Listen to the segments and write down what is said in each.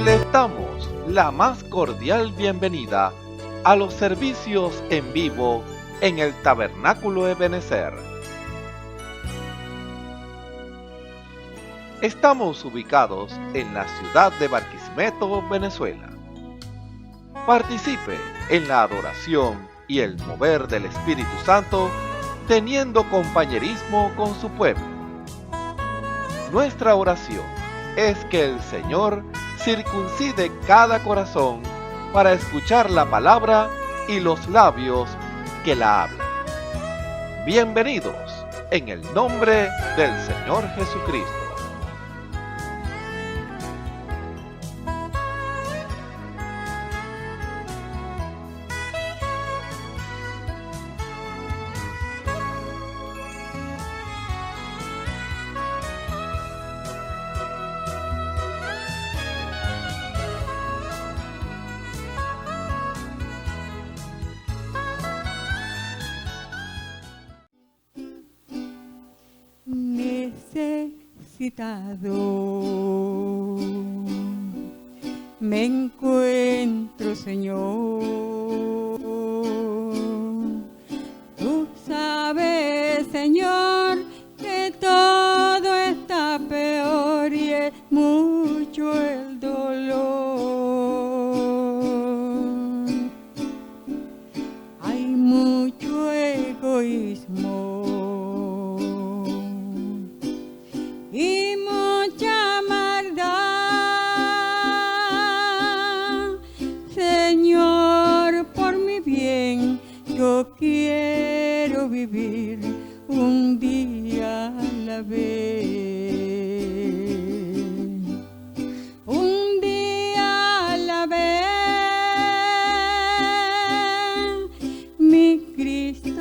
Les damos la más cordial bienvenida a los servicios en vivo en el Tabernáculo Ebenezer. Estamos ubicados en la ciudad de Barquisimeto, Venezuela. Participe en la adoración y el mover del Espíritu Santo, teniendo compañerismo con su pueblo. Nuestra oración es que el Señor circuncide cada corazón para escuchar la palabra y los labios que la hablan. Bienvenidos en el nombre del Señor Jesucristo. Me encuentro, Señor. Tú sabes, Señor, que todo está peor y es mucho el dolor. Hay mucho egoísmo y mucha maldad. Señor, por mi bien, yo quiero vivir un día a la vez. Un día a la vez, mi Cristo.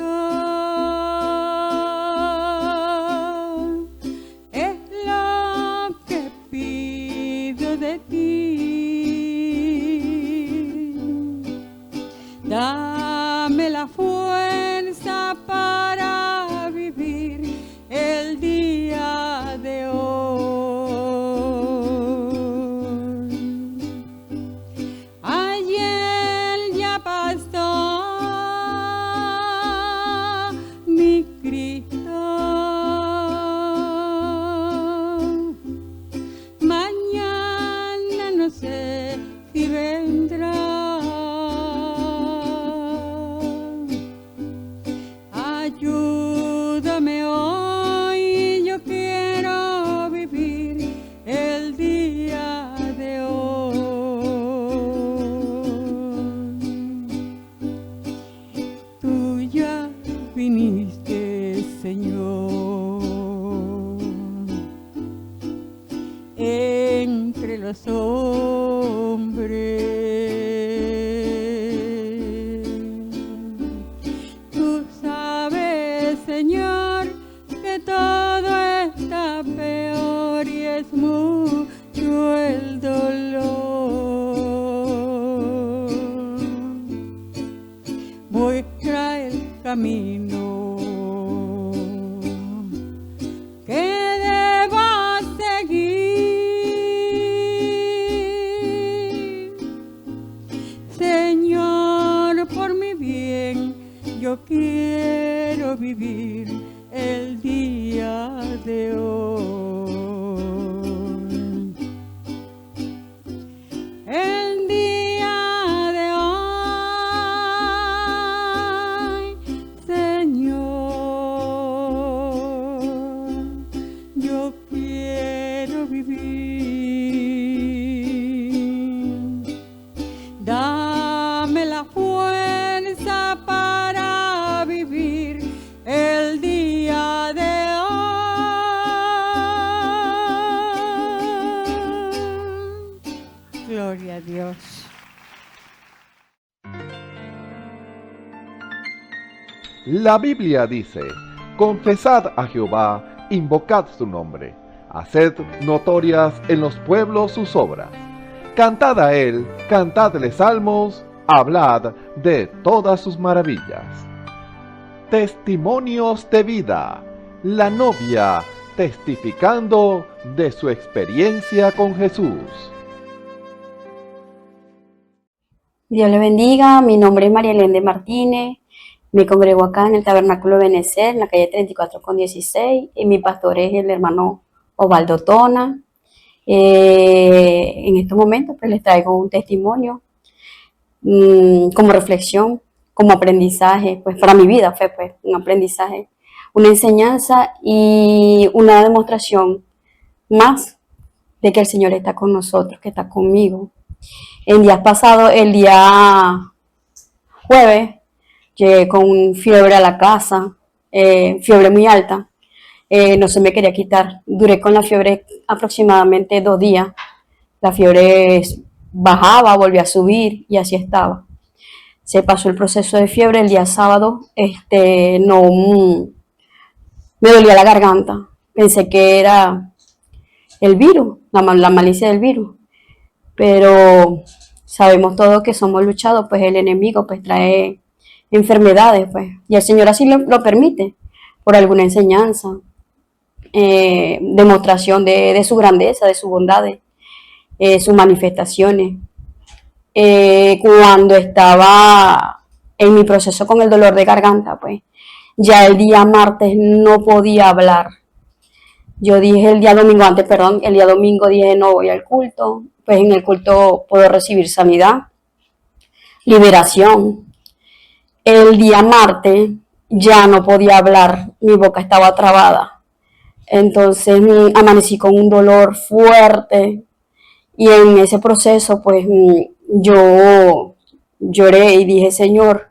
Dame la fuerza para vivir el día de hoy. Ayer ya pasó, mi Cristo. Mañana no sé si vendrá. Ayúdame hoy, yo quiero vivir el día de hoy. Tú ya viniste, Señor, entre los hombres. Señor, que todo está peor y es mucho el dolor. Muestra el camino que debo seguir. Señor, por mi bien, yo quiero vivir el día de hoy. El día de hoy, Señor, yo quiero vivir. Dame la fuerza para vivir el día de hoy. Gloria a Dios. La Biblia dice: confesad a Jehová, invocad su nombre, haced notorias en los pueblos sus obras. Cantad a él, cantadle salmos, hablad de todas sus maravillas. Testimonios de vida. La novia testificando de su experiencia con Jesús. Dios le bendiga, mi nombre es María Elena Martínez, me congrego acá en el Tabernáculo de Benecer, en la calle 34 con 16, y mi pastor es el hermano Osvaldo Tona. En estos momentos pues les traigo un testimonio como reflexión, como aprendizaje, pues para mi vida fue pues un aprendizaje, una enseñanza y una demostración más de que el Señor está con nosotros, que está conmigo. En días pasados, el día jueves, llegué con fiebre a la casa, fiebre muy alta, no se me quería quitar. Duré con la fiebre aproximadamente 2 días. La fiebre bajaba, volvía a subir y así estaba. Se pasó el proceso de fiebre el día sábado, no, me dolía la garganta. Pensé que era el virus, la malicia del virus, pero sabemos todos que somos luchados, pues el enemigo pues trae enfermedades, pues, y el Señor así lo permite, por alguna enseñanza, demostración de su grandeza, de sus bondades, sus manifestaciones. Cuando estaba en mi proceso con el dolor de garganta, pues, ya el día martes no podía hablar. Yo dije el día domingo, antes, perdón, el día domingo dije no voy al culto, pues en el culto puedo recibir sanidad, liberación. El día martes ya no podía hablar, mi boca estaba trabada. Entonces amanecí con un dolor fuerte y en ese proceso pues yo lloré y dije, Señor,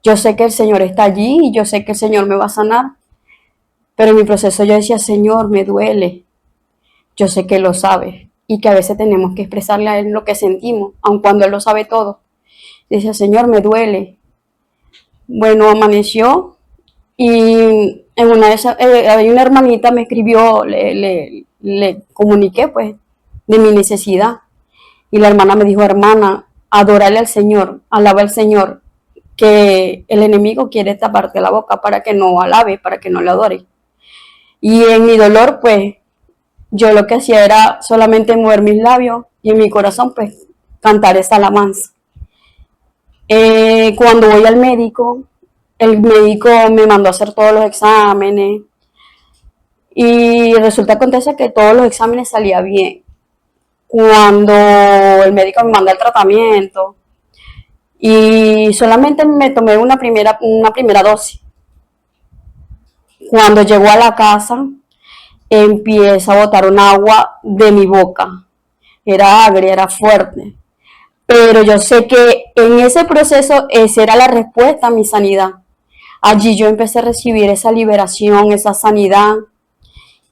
yo sé que el Señor está allí y yo sé que el Señor me va a sanar, pero en mi proceso yo decía, Señor, me duele, yo sé que Él lo sabe y que a veces tenemos que expresarle a Él lo que sentimos, aun cuando Él lo sabe todo. Decía, Señor, me duele. Bueno, amaneció y en una de esas, hay una hermanita me escribió, le comuniqué pues de mi necesidad y la hermana me dijo, hermana, adórale al Señor, alaba al Señor, que el enemigo quiere taparte la boca para que no alabe, para que no le adore. Y en mi dolor pues yo lo que hacía era solamente mover mis labios y en mi corazón pues cantar esa alabanza. Cuando voy al médico, el médico me mandó a hacer todos los exámenes y resulta acontece que todos los exámenes salían bien. Cuando el médico me manda el tratamiento y solamente me tomé una primera dosis. Cuando llegó a la casa, empieza a botar un agua de mi boca. Era agria, era fuerte. Pero yo sé que en ese proceso esa era la respuesta a mi sanidad. Allí yo empecé a recibir esa liberación, esa sanidad.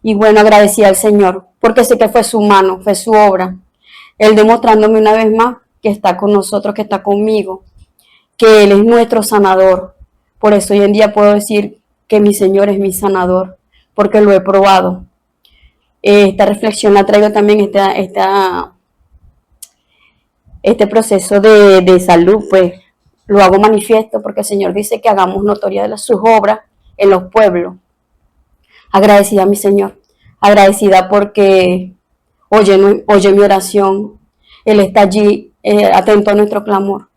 Y bueno, agradecí al Señor, porque sé que fue su mano, fue su obra. Él demostrándome una vez más que está con nosotros, que está conmigo, que Él es nuestro sanador. Por eso hoy en día puedo decir que mi Señor es mi sanador, porque lo he probado. Esta reflexión la traigo también, este proceso de salud, pues lo hago manifiesto porque el Señor dice que hagamos notoria de sus obras en los pueblos. Agradecida a mi Señor, agradecida porque oye mi oración, Él está allí atento a nuestro clamor.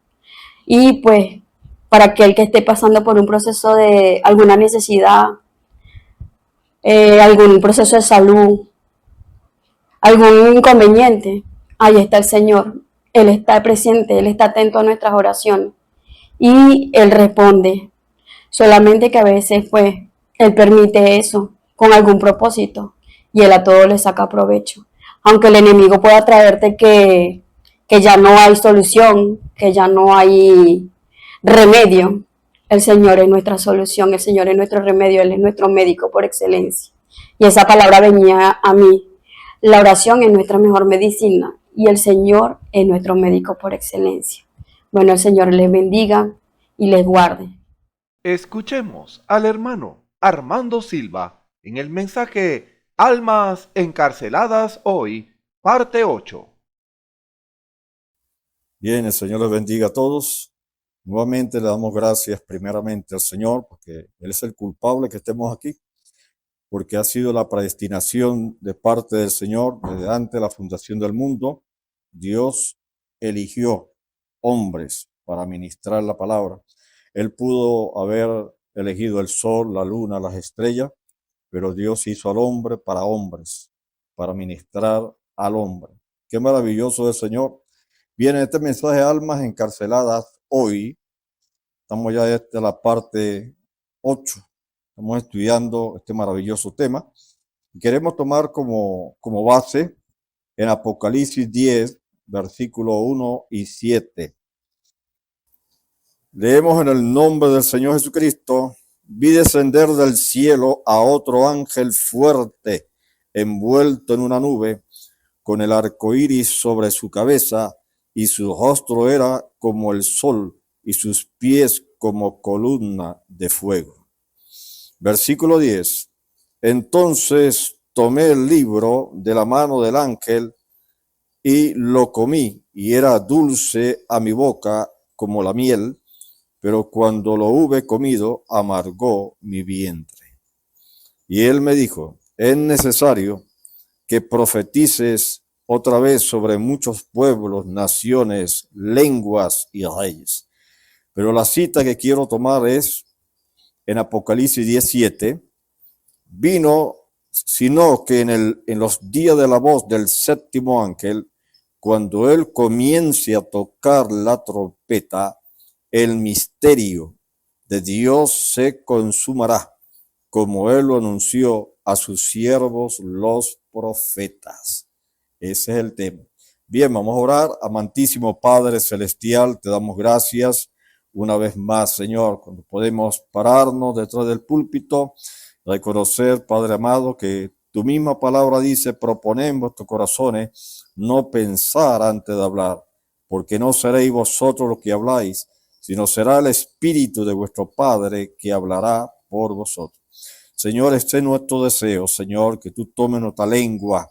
Y pues para aquel que esté pasando por un proceso de alguna necesidad, algún proceso de salud, algún inconveniente, ahí está el Señor. Él está presente, Él está atento a nuestras oraciones y Él responde. Solamente que a veces pues Él permite eso con algún propósito y Él a todo le saca provecho. Aunque el enemigo pueda traerte que ya no hay solución, que ya no hay remedio, el Señor es nuestra solución, el Señor es nuestro remedio, Él es nuestro médico por excelencia. Y esa palabra venía a mí. La oración es nuestra mejor medicina y el Señor es nuestro médico por excelencia. Bueno, el Señor les bendiga y les guarde. Escuchemos al hermano Armando Silva en el mensaje Almas encarceladas hoy, parte 8. Bien, el Señor les bendiga a todos. Nuevamente le damos gracias primeramente al Señor porque Él es el culpable que estemos aquí, porque ha sido la predestinación de parte del Señor desde antes de la fundación del mundo. Dios eligió hombres para ministrar la palabra. Él pudo haber elegido el sol, la luna, las estrellas, pero Dios hizo al hombre para hombres, para ministrar al hombre. Qué maravilloso es el Señor. Viene este mensaje de almas encarceladas hoy. Estamos ya desde la parte 8. Estamos estudiando este maravilloso tema. Y queremos tomar como base en Apocalipsis 10, versículo 1 y 7. Leemos en el nombre del Señor Jesucristo. Vi descender del cielo a otro ángel fuerte, envuelto en una nube, con el arco iris sobre su cabeza, y su rostro era como el sol, y sus pies como columna de fuego. Versículo 10. Entonces tomé el libro de la mano del ángel y lo comí, y era dulce a mi boca como la miel, pero cuando lo hube comido, amargó mi vientre. Y él me dijo, es necesario que profetices otra vez sobre muchos pueblos, naciones, lenguas y reyes. Pero la cita que quiero tomar es en Apocalipsis 17, vino, sino que en los días de la voz del séptimo ángel, cuando él comience a tocar la trompeta, el misterio de Dios se consumará, como él lo anunció a sus siervos los profetas. Ese es el tema. Bien, vamos a orar. Amantísimo Padre Celestial, te damos gracias una vez más, Señor, cuando podemos pararnos detrás del púlpito, reconocer, Padre amado, que tu misma palabra dice, proponed en vuestros corazones no pensar antes de hablar, porque no seréis vosotros los que habláis, sino será el Espíritu de vuestro Padre que hablará por vosotros. Señor, este es nuestro deseo, Señor, que tú tomes nuestra lengua,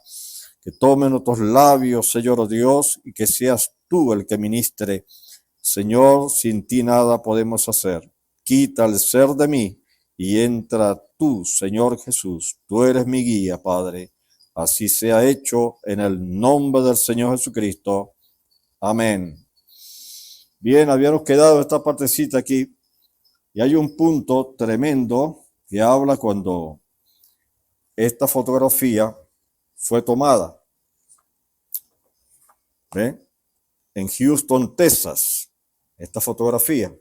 que tomes nuestros labios, Señor Dios, y que seas tú el que ministre. Señor, sin ti nada podemos hacer. Quita el ser de mí y entra tú, Señor Jesús. Tú eres mi guía, Padre. Así sea hecho en el nombre del Señor Jesucristo. Amén. Bien, habíamos quedado esta partecita aquí y hay un punto tremendo que habla cuando esta fotografía fue tomada. ¿Ven? En Houston, Texas, esta fotografía,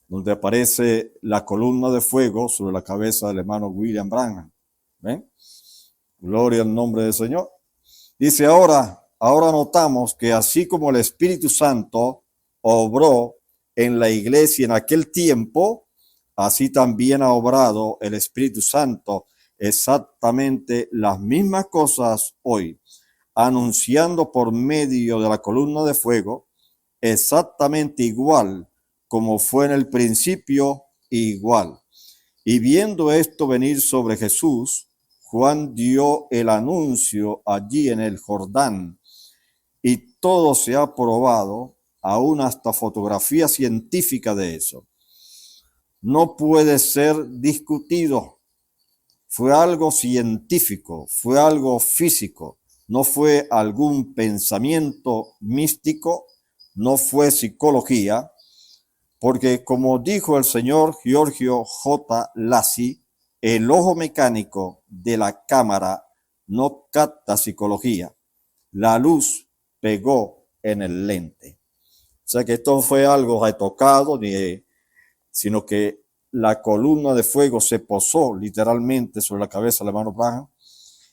donde aparece la columna de fuego sobre la cabeza del hermano William Branham. ¿Ven? Gloria al nombre del Señor. Dice, ahora notamos que así como el Espíritu Santo obró en la iglesia en aquel tiempo, así también ha obrado el Espíritu Santo exactamente las mismas cosas hoy, anunciando por medio de la columna de fuego, exactamente igual como fue en el principio, igual. Y viendo esto venir sobre Jesús, Juan dio el anuncio allí en el Jordán, y todo se ha probado, aún hasta fotografía científica de eso. No puede ser discutido. Fue algo científico, fue algo físico, no fue algún pensamiento místico, no fue psicología, porque como dijo el señor Giorgio J. Lassi, el ojo mecánico de la cámara no capta psicología. La luz pegó en el lente. O sea que esto fue algo retocado, sino que la columna de fuego se posó literalmente sobre la cabeza del hermano Branham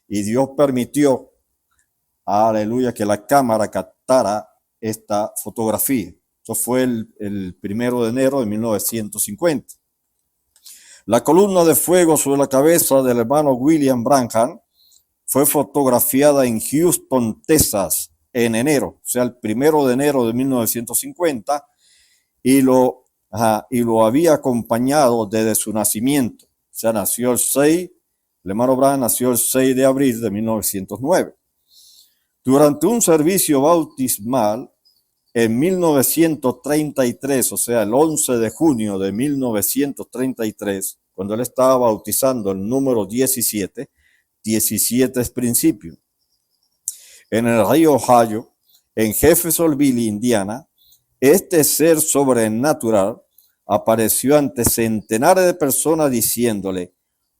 y Dios permitió, aleluya, que la cámara captara esta fotografía. Eso fue el 1 de enero de 1950. La columna de fuego sobre la cabeza del hermano William Branham fue fotografiada en Houston, Texas, en enero, o sea, el 1 de enero de 1950, y lo había acompañado desde su nacimiento. O sea, nació el 6, el hermano Branham nació el 6 de abril de 1909. Durante un servicio bautismal en 1933, o sea, el 11 de junio de 1933, cuando él estaba bautizando el número 17, 17 es principio. En el río Ohio, en Jeffersonville, Indiana, Este ser sobrenatural apareció ante centenares de personas diciéndole,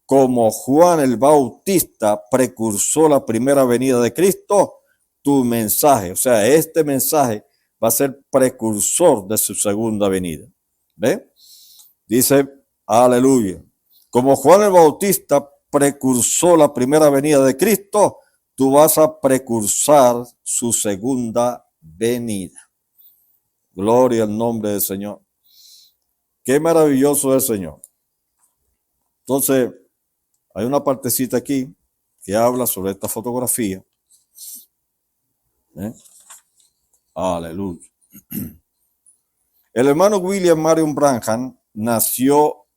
como Juan el Bautista precursó la primera venida de Cristo, tu mensaje, o sea, este mensaje va a ser precursor de su segunda venida. ¿Ve? Dice, aleluya. Como Juan el Bautista precursó la primera venida de Cristo, tú vas a precursar su segunda venida. Gloria al nombre del Señor. Qué maravilloso es el Señor. Entonces, hay una partecita aquí que habla sobre esta fotografía. Aleluya. El hermano William Marion Branham nació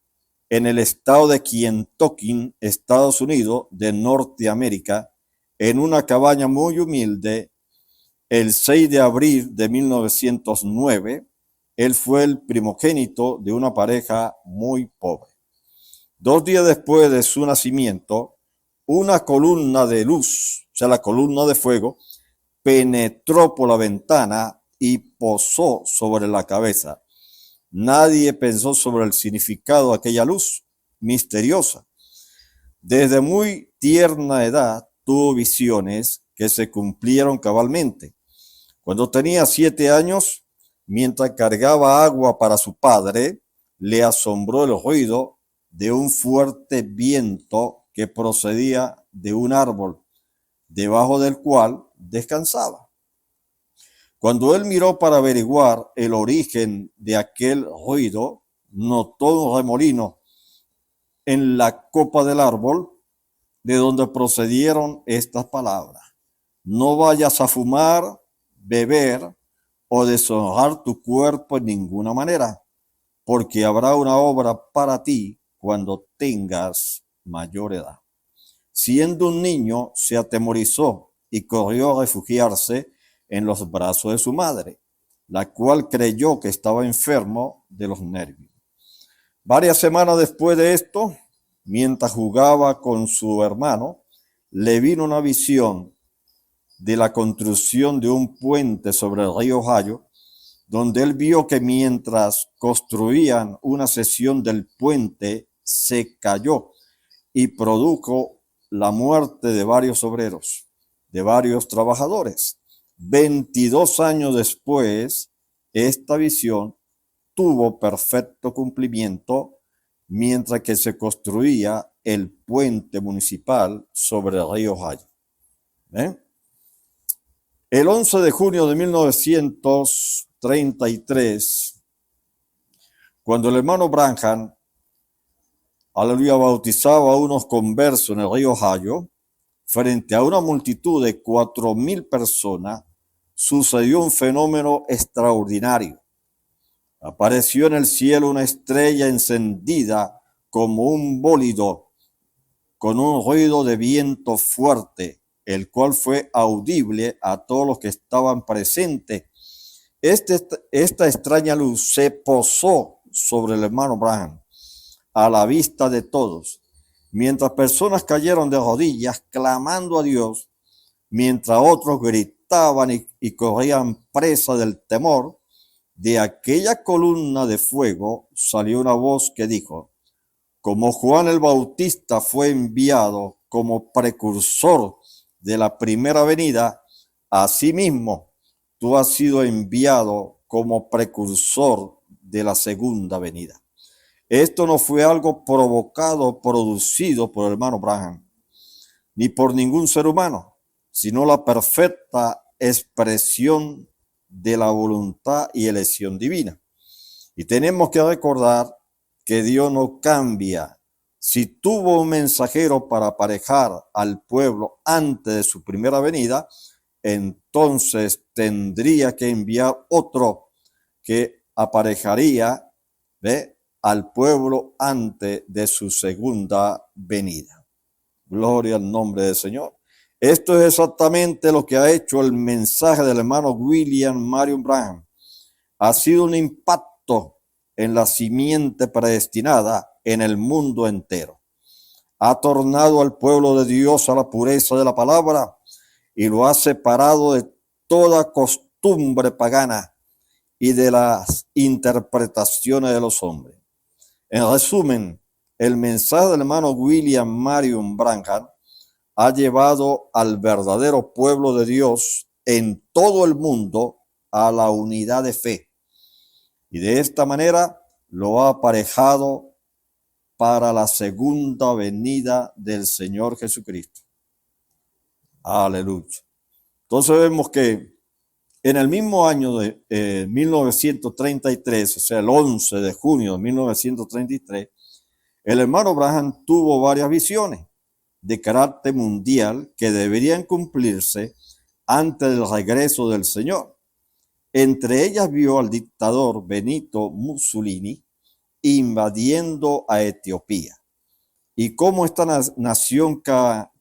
en el estado de Kentucky, Estados Unidos de Norteamérica, en una cabaña muy humilde, el 6 de abril de 1909. Él fue el primogénito de una pareja muy pobre. 2 días después de su nacimiento, una columna de luz, o sea, la columna de fuego, penetró por la ventana y posó sobre la cabeza. Nadie pensó sobre el significado de aquella luz misteriosa. Desde muy tierna edad tuvo visiones que se cumplieron cabalmente. Cuando tenía 7 años, mientras cargaba agua para su padre, le asombró el ruido de un fuerte viento que procedía de un árbol, debajo del cual descansaba. Cuando él miró para averiguar el origen de aquel ruido, notó un remolino en la copa del árbol, de donde procedieron estas palabras: no vayas a fumar, beber o deshonrar tu cuerpo en ninguna manera, porque habrá una obra para ti cuando tengas mayor edad. Siendo un niño, se atemorizó y corrió a refugiarse en los brazos de su madre, la cual creyó que estaba enfermo de los nervios. Varias semanas después de esto, mientras jugaba con su hermano, le vino una visión de la construcción de un puente sobre el río Ohio, donde él vio que mientras construían una sección del puente, se cayó y produjo la muerte de varios obreros, de varios trabajadores. 22 años después, esta visión tuvo perfecto cumplimiento mientras que se construía el puente municipal sobre el río Ohio. El 11 de junio de 1933, cuando el hermano Branham, aleluya, bautizaba a unos conversos en el río Ohio, frente a una multitud de 4,000 personas, sucedió un fenómeno extraordinario. Apareció en el cielo una estrella encendida como un bólido, con un ruido de viento fuerte, el cual fue audible a todos los que estaban presentes. Esta extraña luz se posó sobre el hermano Branham a la vista de todos, mientras personas cayeron de rodillas clamando a Dios, mientras otros gritaban y corrían presa del temor. De aquella columna de fuego salió una voz que dijo: como Juan el Bautista fue enviado como precursor de la primera venida, asimismo tú has sido enviado como precursor de la segunda venida. Esto no fue algo provocado, producido por el hermano Branham, ni por ningún ser humano, sino la perfecta expresión de la voluntad y elección divina. Y tenemos que recordar que Dios no cambia. Si tuvo un mensajero para aparejar al pueblo antes de su primera venida, entonces tendría que enviar otro que aparejaría al pueblo antes de su segunda venida. Gloria al nombre del Señor. Esto es exactamente lo que ha hecho el mensaje del hermano William Marion Branham. Ha sido un impacto en la simiente predestinada en el mundo entero. Ha tornado al pueblo de Dios a la pureza de la palabra y lo ha separado de toda costumbre pagana y de las interpretaciones de los hombres. En resumen, el mensaje del hermano William Marion Branham ha llevado al verdadero pueblo de Dios en todo el mundo a la unidad de fe, y de esta manera lo ha aparejado para la segunda venida del Señor Jesucristo. Aleluya. Entonces vemos que en el mismo año de 1933, o sea, el 11 de junio de 1933, el hermano Branham tuvo varias visiones de carácter mundial que deberían cumplirse antes del regreso del Señor. Entre ellas vio al dictador Benito Mussolini invadiendo a Etiopía y cómo esta nación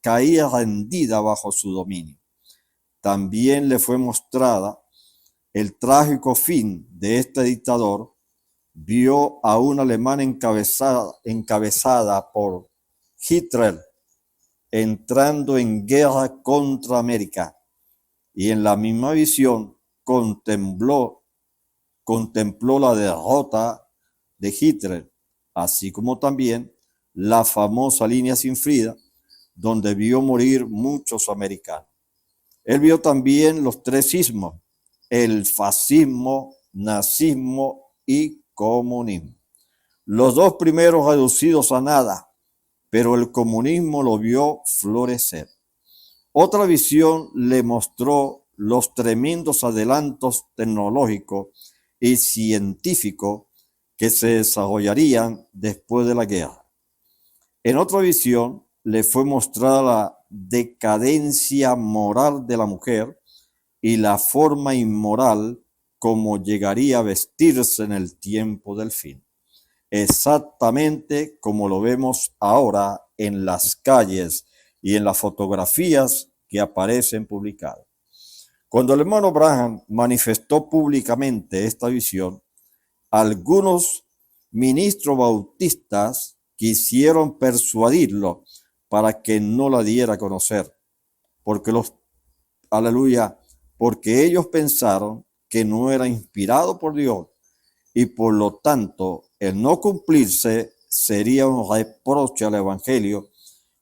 caía rendida bajo su dominio. También le fue mostrada el trágico fin de este dictador. Vio a una alemana encabezada por Hitler entrando en guerra contra América, y en la misma visión contempló la derrota de Hitler, así como también la famosa línea sin Frida, donde vio morir muchos americanos. Él vio también los tres sismos: el fascismo, nazismo y comunismo. Los dos primeros reducidos a nada, pero el comunismo lo vio florecer. Otra visión le mostró los tremendos adelantos tecnológicos y científicos que se desarrollarían después de la guerra. En otra visión le fue mostrada la decadencia moral de la mujer y la forma inmoral como llegaría a vestirse en el tiempo del fin, exactamente como lo vemos ahora en las calles y en las fotografías que aparecen publicadas. Cuando el hermano Branham manifestó públicamente esta visión, algunos ministros bautistas quisieron persuadirlo para que no la diera a conocer, porque ellos pensaron que no era inspirado por Dios, y por lo tanto el no cumplirse sería un reproche al evangelio.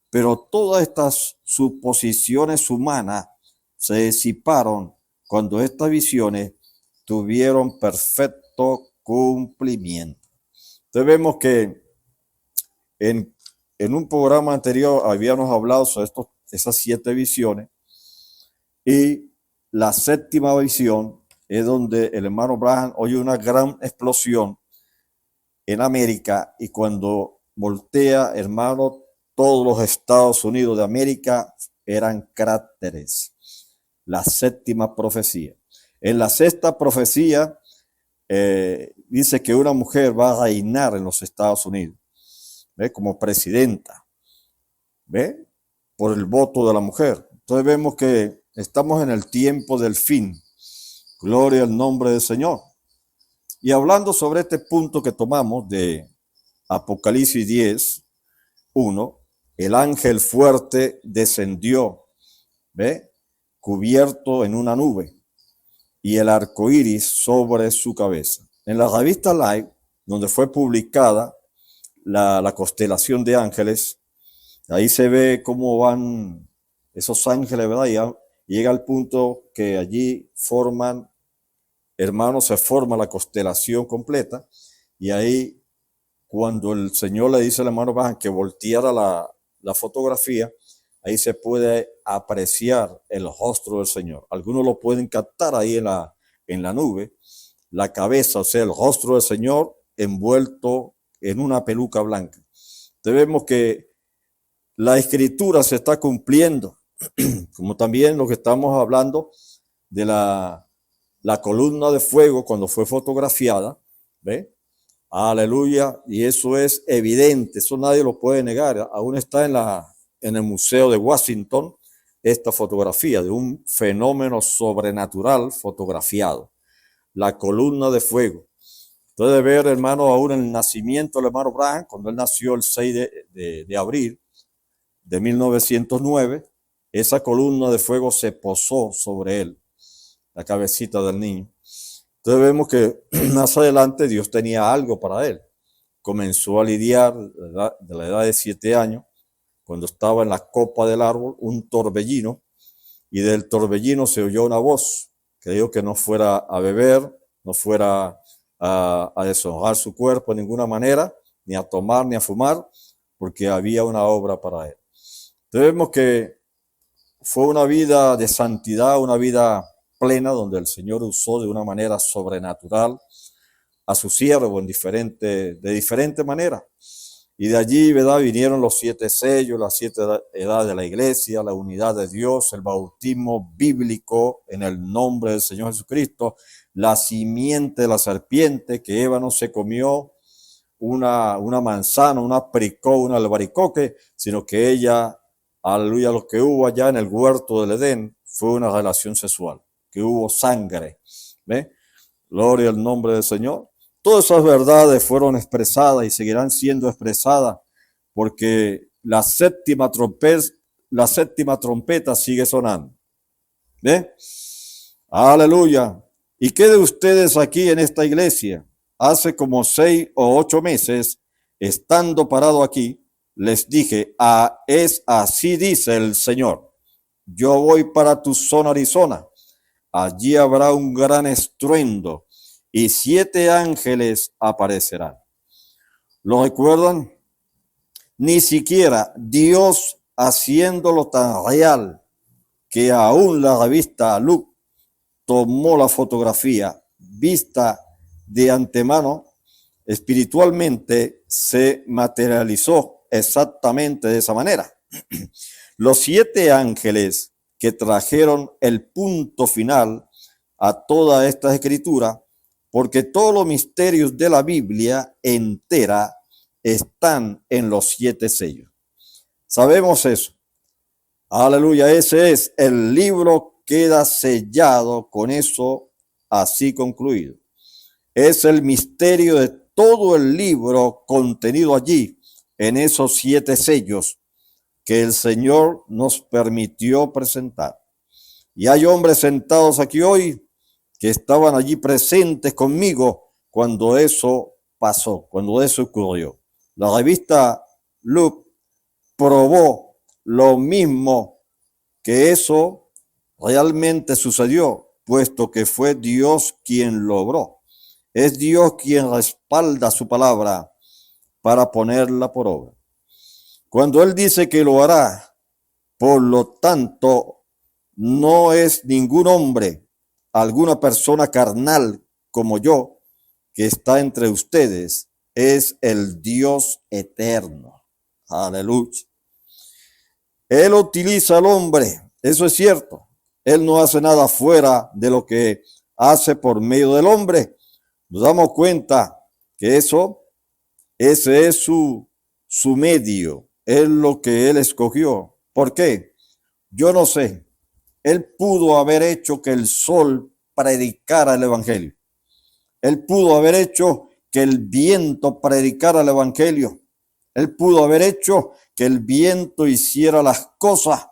Pero todas estas suposiciones humanas se disiparon cuando estas visiones tuvieron perfecto cumplimiento. Entonces vemos que en un programa anterior habíamos hablado sobre esas 7 visiones, y la séptima visión es donde el hermano Branham oye una gran explosión en América, y cuando voltea, hermano, todos los Estados Unidos de América eran cráteres. La séptima profecía. En la sexta profecía dice que una mujer va a reinar en los Estados Unidos, ¿ve? Como presidenta, ¿ve? Por el voto de la mujer. Entonces vemos que estamos en el tiempo del fin. Gloria al nombre del Señor. Y hablando sobre este punto que tomamos de Apocalipsis 10, 1, el ángel fuerte descendió, ¿ve? Cubierto en una nube, y el arco iris sobre su cabeza. En la revista Life, donde fue publicada la constelación de ángeles, ahí se ve cómo van esos ángeles, ¿verdad? Y llega al punto que allí forman, hermanos, se forma la constelación completa, y ahí cuando el Señor le dice al hermano Branham que volteara la fotografía, ahí se puede apreciar el rostro del Señor. Algunos lo pueden captar ahí en la nube, la cabeza, o sea, el rostro del Señor envuelto en una peluca blanca. Entonces vemos que la escritura se está cumpliendo, como también lo que estamos hablando de la columna de fuego cuando fue fotografiada, ¿ve? Aleluya, y eso es evidente, eso nadie lo puede negar. Aún está en el Museo de Washington esta fotografía de un fenómeno sobrenatural fotografiado, la columna de fuego. Entonces ver, hermano, aún el nacimiento del hermano Branham, cuando él nació el 6 de abril de 1909, esa columna de fuego se posó sobre él, la cabecita del niño. Entonces vemos que más adelante Dios tenía algo para él. Comenzó a lidiar de la edad de 7 años, cuando estaba en la copa del árbol, un torbellino, y del torbellino se oyó una voz que dijo que no fuera a beber, no fuera a deshonrar su cuerpo de ninguna manera, ni a tomar ni a fumar, porque había una obra para él. Entonces vemos que fue una vida de santidad, una vida plena, donde el Señor usó de una manera sobrenatural a su siervo de diferente manera. Y de allí, ¿verdad?, vinieron los 7 sellos, las 7 edades de la iglesia, la unidad de Dios, el bautismo bíblico en el nombre del Señor Jesucristo, la simiente de la serpiente, que Eva no se comió una manzana, un apricot, un albaricoque, sino que ella, aleluya, lo que hubo allá en el huerto del Edén fue una relación sexual, que hubo sangre. ¿Ve? Gloria al nombre del Señor. Todas esas verdades fueron expresadas y seguirán siendo expresadas, porque la séptima trompeta sigue sonando. ¿Ve? Aleluya. ¿Y qué de ustedes aquí en esta iglesia? Hace como 6 o 8 meses, estando parado aquí, les dije, es así dice el Señor. Yo voy para Tucson, Arizona. Allí habrá un gran estruendo y 7 ángeles aparecerán. ¿Lo recuerdan? Ni siquiera Dios, haciéndolo tan real que aún la revista Look tomó la fotografía vista de antemano, espiritualmente se materializó exactamente de esa manera. Los 7 ángeles que trajeron el punto final a toda esta escritura, porque todos los misterios de la Biblia entera están en los 7 sellos. Sabemos eso. Aleluya, ese es el libro, queda sellado con eso así concluido. Es el misterio de todo el libro contenido allí en esos 7 sellos que el Señor nos permitió presentar. Y hay hombres sentados aquí hoy que estaban allí presentes conmigo cuando eso pasó, cuando eso ocurrió. La revista Look probó lo mismo, que eso realmente sucedió, puesto que fue Dios quien lo obró. Es Dios quien respalda su palabra para ponerla por obra. Cuando Él dice que lo hará, por lo tanto, no es ningún hombre, alguna persona carnal como yo, que está entre ustedes, es el Dios eterno. Aleluya. Él utiliza al hombre, eso es cierto. Él no hace nada fuera de lo que hace por medio del hombre. Nos damos cuenta que ese es su medio, es lo que Él escogió. ¿Por qué? Yo no sé. Él pudo haber hecho que el sol predicara el evangelio. Él pudo haber hecho que el viento predicara el evangelio. Él pudo haber hecho que el viento hiciera las cosas,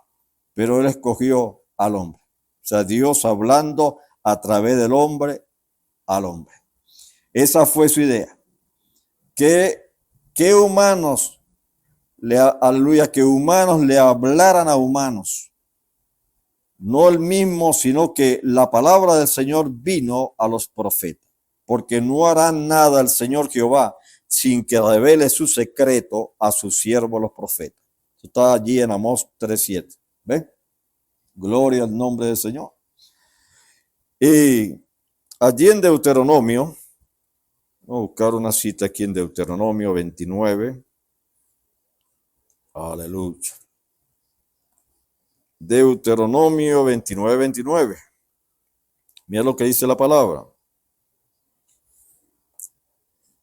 pero Él escogió al hombre. O sea, Dios hablando a través del hombre al hombre. Esa fue su idea. Que humanos, aleluya, que humanos le hablaran a humanos. No el mismo, sino que la palabra del Señor vino a los profetas. Porque no hará nada el Señor Jehová sin que revele su secreto a sus siervos los profetas. Esto está allí en Amós 3:7. ¿Ven? Gloria al nombre del Señor. Y allí en Deuteronomio, voy a buscar una cita aquí en Deuteronomio 29. Aleluya. Deuteronomio 29:29. Mira lo que dice la palabra.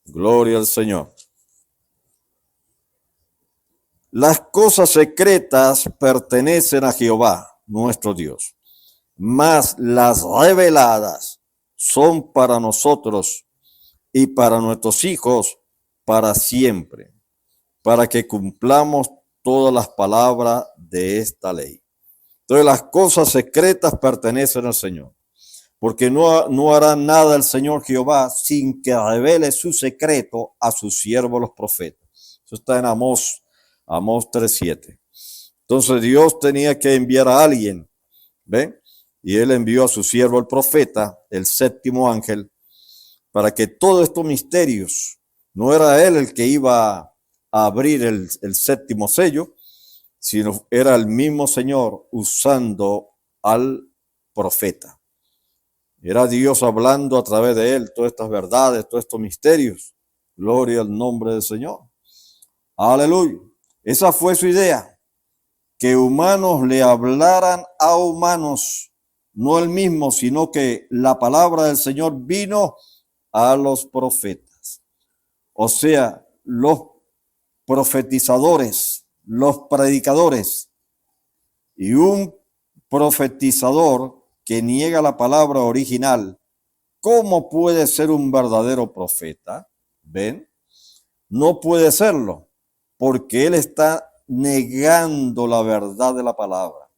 Gloria al Señor. Las cosas secretas pertenecen a Jehová, nuestro Dios, mas las reveladas son para nosotros y para nuestros hijos para siempre, para que cumplamos todas las palabras de esta ley. Entonces las cosas secretas pertenecen al Señor. porque no hará nada el Señor Jehová sin que revele su secreto a sus siervos los profetas. Eso está en Amós 3:7. Entonces Dios tenía que enviar a alguien, ¿ven? Y él envió a su siervo el profeta, el séptimo ángel, para que todos estos misterios, no era él el que iba a abrir el séptimo sello, sino era el mismo Señor usando al profeta. Era Dios hablando a través de él todas estas verdades, todos estos misterios. Gloria al nombre del Señor. Aleluya. Esa fue su idea, que humanos le hablaran a humanos, no el mismo, sino que la palabra del Señor vino a los profetas. O sea, los profetizadores, los predicadores. Y un profetizador que niega la palabra original, ¿cómo puede ser un verdadero profeta? ¿Ven? No puede serlo, porque él está negando la verdad de la palabra.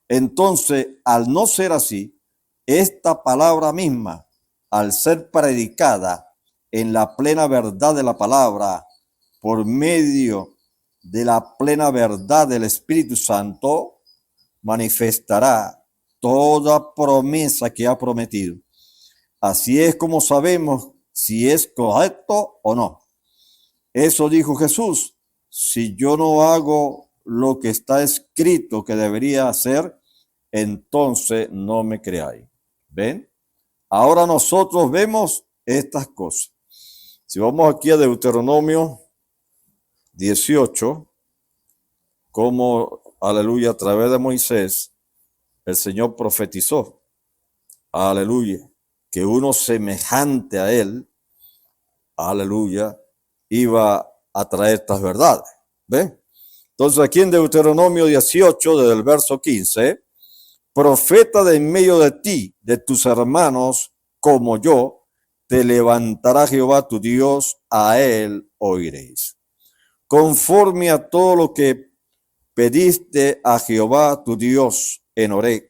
Entonces, al no ser así, esta palabra misma, al ser predicada en la plena verdad de la palabra, por medio de la plena verdad del Espíritu Santo, manifestará toda promesa que ha prometido. Así es como sabemos si es correcto o no. Eso dijo Jesús: si yo no hago lo que está escrito que debería hacer, entonces no me creáis. ¿Ven? Ahora nosotros vemos estas cosas. Si vamos aquí a Deuteronomio 18, como, aleluya, a través de Moisés, el Señor profetizó, aleluya, que uno semejante a él, aleluya, iba a traer estas verdades. ¿Ven? Entonces aquí en Deuteronomio 18, desde el verso 15, profeta de en medio de ti, de tus hermanos, como yo, te levantará Jehová tu Dios, a él oiréis. Conforme a todo lo que pediste a Jehová tu Dios en Horeb,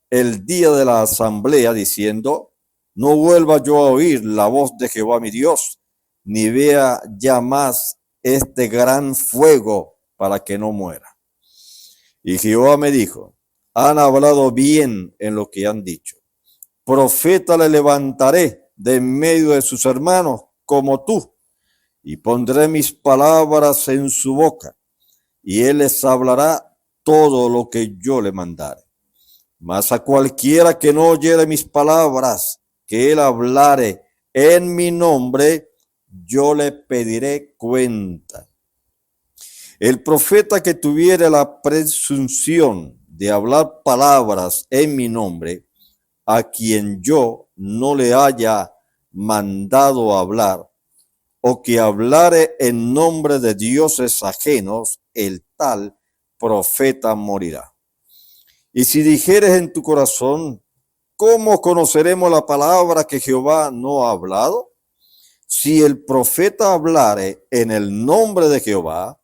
el día de la asamblea, diciendo: no vuelva yo a oír la voz de Jehová mi Dios, ni vea ya más este gran fuego, para que no muera. Y Jehová me dijo: han hablado bien en lo que han dicho. Profeta le levantaré de en medio de sus hermanos como tú, y pondré mis palabras en su boca, y él les hablará todo lo que yo le mandare. Mas a cualquiera que no oyere mis palabras, que él hablare en mi nombre, yo le pediré cuenta. El profeta que tuviere la presunción de hablar palabras en mi nombre, a quien yo no le haya mandado hablar, o que hablare en nombre de dioses ajenos, el tal profeta morirá. Y si dijeres en tu corazón: ¿cómo conoceremos la palabra que Jehová no ha hablado? Si el profeta hablare en el nombre de Jehová,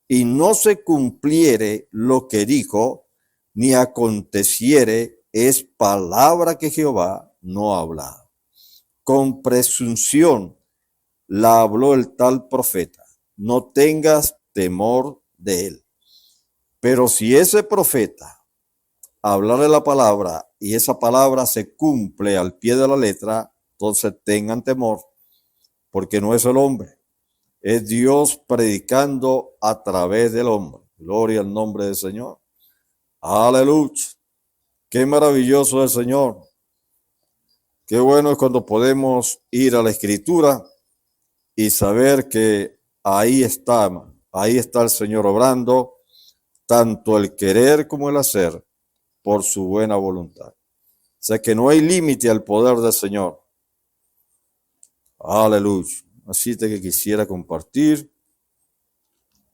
y no se cumpliere lo que dijo, ni aconteciere, es palabra que Jehová no ha hablado. Con presunción la habló el tal profeta. No tengas temor de él. Pero si ese profeta hablarle la palabra y esa palabra se cumple al pie de la letra, entonces tengan temor, porque no es el hombre, es Dios predicando a través del hombre. Gloria al nombre del Señor. Aleluya. Qué maravilloso es el Señor. Qué bueno es cuando podemos ir a la Escritura y saber que ahí está el Señor obrando, tanto el querer como el hacer, por su buena voluntad. O sea que no hay límite al poder del Señor. Aleluya. Así que quisiera compartir,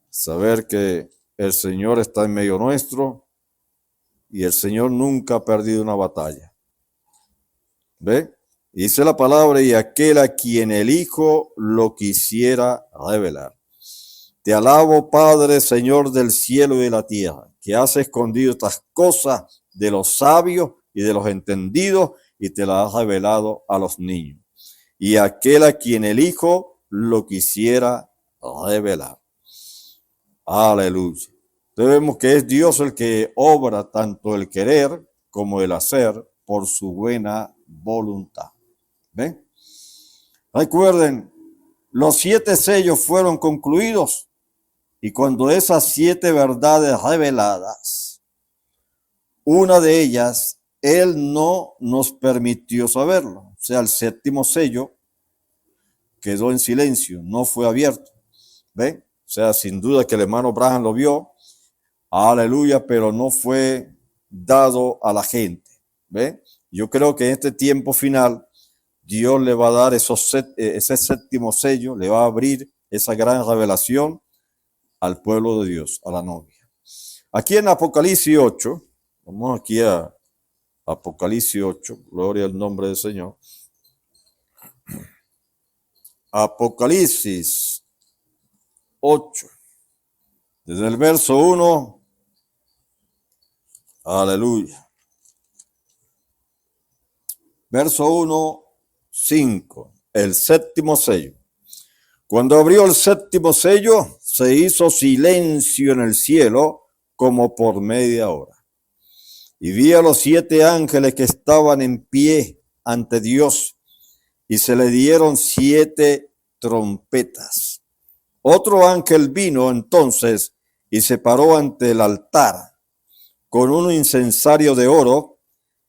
saber que el Señor está en medio nuestro y el Señor nunca ha perdido una batalla. ¿Ve? Dice la palabra: y aquel a quien el Hijo lo quisiera revelar. Te alabo, Padre, Señor del cielo y de la tierra, que has escondido estas cosas de los sabios y de los entendidos y te la ha revelado a los niños. Y aquel a quien el Hijo lo quisiera revelar. Aleluya. Vemos que es Dios el que obra tanto el querer como el hacer por su buena voluntad. ¿Ven? Recuerden, los 7 sellos fueron concluidos y cuando esas 7 verdades reveladas, una de ellas, Él no nos permitió saberlo. O sea, el 7º sello quedó en silencio, no fue abierto. ¿Ven? O sea, sin duda que el hermano Branham lo vio, aleluya, pero no fue dado a la gente. ¿Ven? Yo creo que en este tiempo final, Dios le va a dar ese 7º sello, le va a abrir esa gran revelación al pueblo de Dios, a la novia. Aquí en Apocalipsis 8, vamos aquí a Apocalipsis 8, gloria al nombre del Señor. Apocalipsis 8, desde el verso 1, aleluya. Verso 1, 5, el 7º sello. Cuando abrió el 7º sello, se hizo silencio en el cielo como por media hora. Y vi a los 7 ángeles que estaban en pie ante Dios, y se le dieron 7 trompetas. Otro ángel vino entonces y se paró ante el altar con un incensario de oro,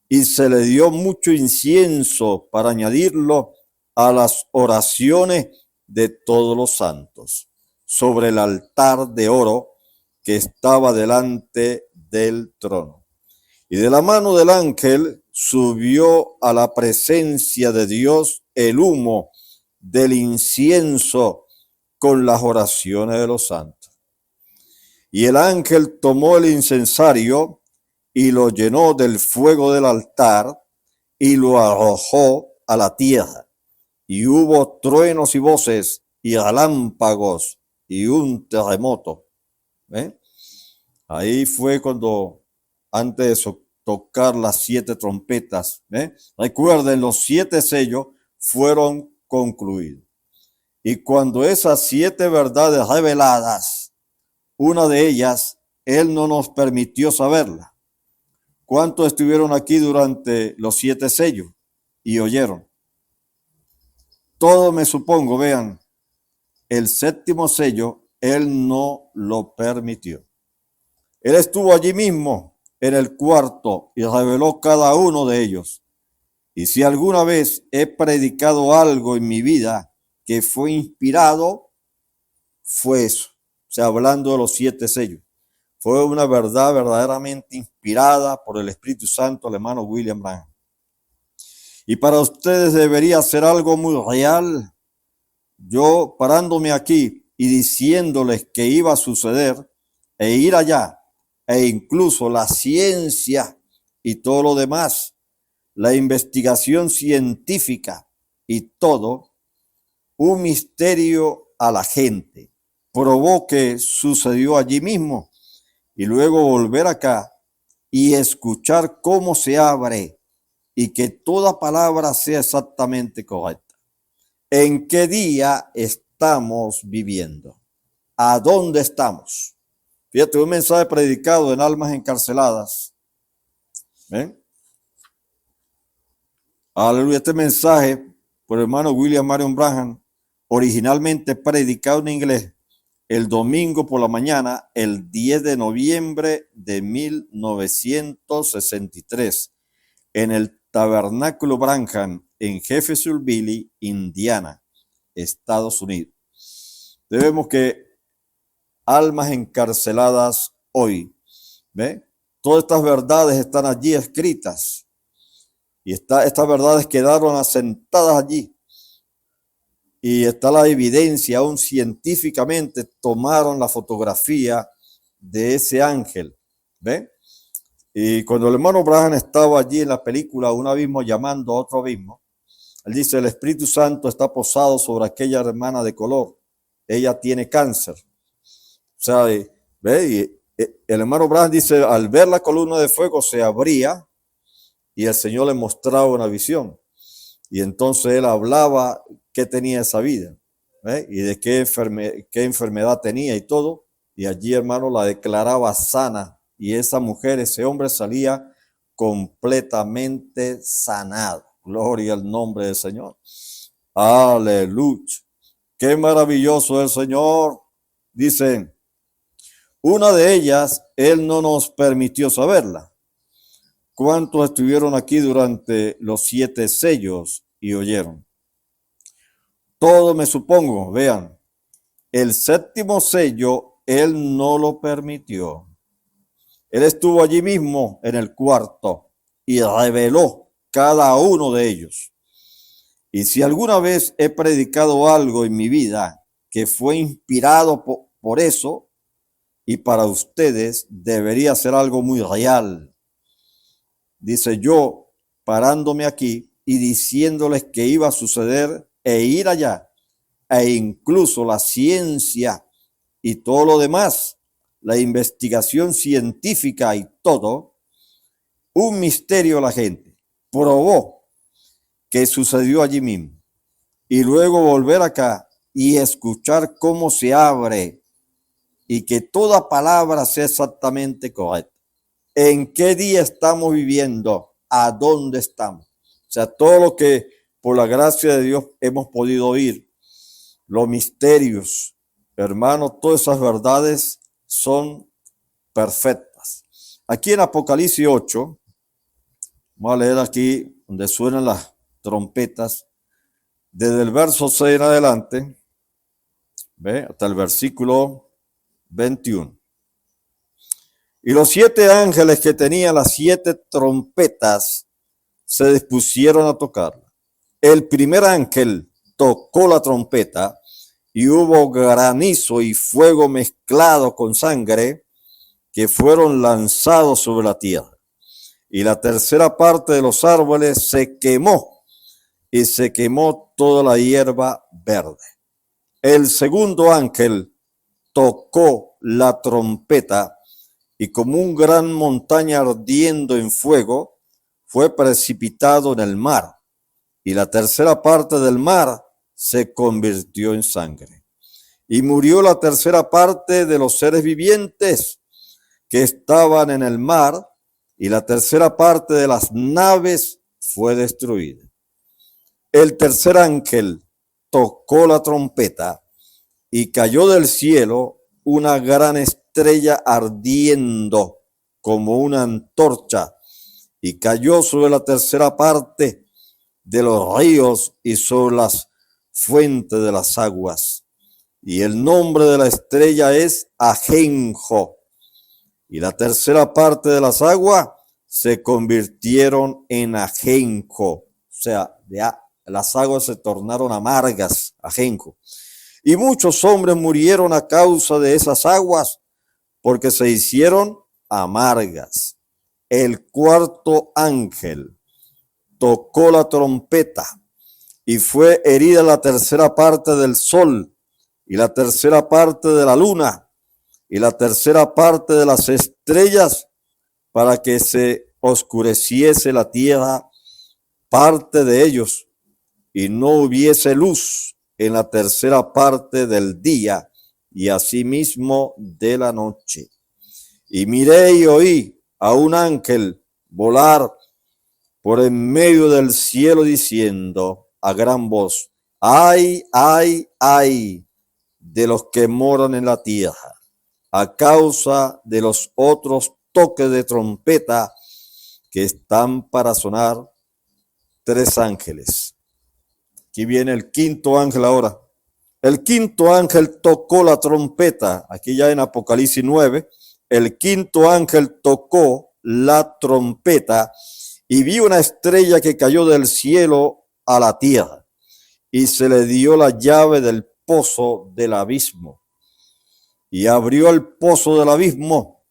y se le dio mucho incienso para añadirlo a las oraciones de todos los santos, sobre el altar de oro que estaba delante del trono. Y de la mano del ángel subió a la presencia de Dios el humo del incienso con las oraciones de los santos. Y el ángel tomó el incensario y lo llenó del fuego del altar y lo arrojó a la tierra. Y hubo truenos y voces y relámpagos y un terremoto. ¿Eh? Ahí fue cuando, antes de tocar las 7 trompetas, recuerden, los 7 sellos fueron concluidos. Y cuando esas 7 verdades reveladas, una de ellas, Él no nos permitió saberla. ¿Cuántos estuvieron aquí durante los 7 sellos y oyeron? Todo me supongo, vean, el 7º sello, Él no lo permitió. Él estuvo allí mismo en el cuarto y reveló cada uno de ellos. Y si alguna vez he predicado algo en mi vida que fue inspirado, fue eso. O sea, hablando de los 7 sellos. Fue una verdad verdaderamente inspirada por el Espíritu Santo al hermano William Branham. Y para ustedes debería ser algo muy real. Yo parándome aquí y diciéndoles que iba a suceder e ir allá, e incluso la ciencia y todo lo demás, la investigación científica y todo, un misterio a la gente, probó que sucedió allí mismo y luego volver acá y escuchar cómo se abre y que toda palabra sea exactamente correcta. ¿En qué día estamos viviendo? ¿A dónde estamos? Fíjate, un mensaje predicado en almas encarceladas. ¿Ven? Aleluya, este mensaje por el hermano William Marion Branham, originalmente predicado en inglés, el domingo por la mañana, el 10 de noviembre de 1963, en el Tabernáculo Branham en Jeffersonville, Indiana, Estados Unidos. Debemos que almas encarceladas hoy, ¿ve? Todas estas verdades están allí escritas y estas verdades quedaron asentadas allí. Y está la evidencia, aún científicamente tomaron la fotografía de ese ángel, ¿ve? Y cuando el hermano Branham estaba allí en la película Un abismo llamando a otro abismo, él dice, el Espíritu Santo está posado sobre aquella hermana de color. Ella tiene cáncer. O sea, ¿ve? Y el hermano Branham dice, al ver la columna de fuego se abría y el Señor le mostraba una visión. Y entonces él hablaba qué tenía esa vida, y de qué enfermedad tenía y todo. Y allí, hermano, la declaraba sana. Y esa mujer, ese hombre salía completamente sanado. Gloria al nombre del Señor. Aleluya. Qué maravilloso el Señor. Dicen, una de ellas, Él no nos permitió saberla. ¿Cuántos estuvieron aquí durante los 7 sellos y oyeron? Todo me supongo, vean, el 7º sello, Él no lo permitió. Él estuvo allí mismo en el cuarto y reveló cada uno de ellos. Y si alguna vez he predicado algo en mi vida que fue inspirado por eso, y para ustedes debería ser algo muy real. Dice yo, parándome aquí y diciéndoles que iba a suceder e ir allá, e incluso la ciencia y todo lo demás, la investigación científica y todo, un misterio a la gente, probó que sucedió allí mismo. Y luego volver acá y escuchar cómo se abre y que toda palabra sea exactamente correcta. ¿En qué día estamos viviendo? ¿A dónde estamos? O sea, todo lo que por la gracia de Dios hemos podido oír, los misterios, hermanos, todas esas verdades son perfectas. Aquí en Apocalipsis 8, vamos a leer aquí donde suenan las trompetas, desde el verso 6 en adelante, ¿ve? Hasta el versículo 21. Y los 7 ángeles que tenían las 7 trompetas se dispusieron a tocarla. El primer ángel tocó la trompeta y hubo granizo y fuego mezclado con sangre que fueron lanzados sobre la tierra. Y la tercera parte de los árboles se quemó y se quemó toda la hierba verde. El segundo ángel tocó la trompeta y como un gran montaña ardiendo en fuego fue precipitado en el mar y la tercera parte del mar se convirtió en sangre. Y murió la tercera parte de los seres vivientes que estaban en el mar y la tercera parte de las naves fue destruida. El tercer ángel tocó la trompeta y cayó del cielo una gran estrella ardiendo como una antorcha y cayó sobre la tercera parte de los ríos y sobre las fuentes de las aguas. Y el nombre de la estrella es Ajenjo. Y la tercera parte de las aguas se convirtieron en ajenjo. O sea, las aguas se tornaron amargas, ajenjo. Y muchos hombres murieron a causa de esas aguas, porque se hicieron amargas. El cuarto ángel tocó la trompeta y fue herida la tercera parte del sol y la tercera parte de la luna y la tercera parte de las estrellas para que se oscureciese la tierra, parte de ellos, y no hubiese luz en la tercera parte del día y asimismo de la noche. Y miré y oí a un ángel volar por en medio del cielo diciendo a gran voz, ay, ay, ay de los que moran en la tierra, a causa de los otros toques de trompeta que están para sonar 3 ángeles. Aquí viene el quinto ángel ahora. El quinto ángel tocó la trompeta. Aquí ya en Apocalipsis 9, el quinto ángel tocó la trompeta y vi una estrella que cayó del cielo a la tierra y se le dio la llave del pozo del abismo. Y abrió el pozo del abismo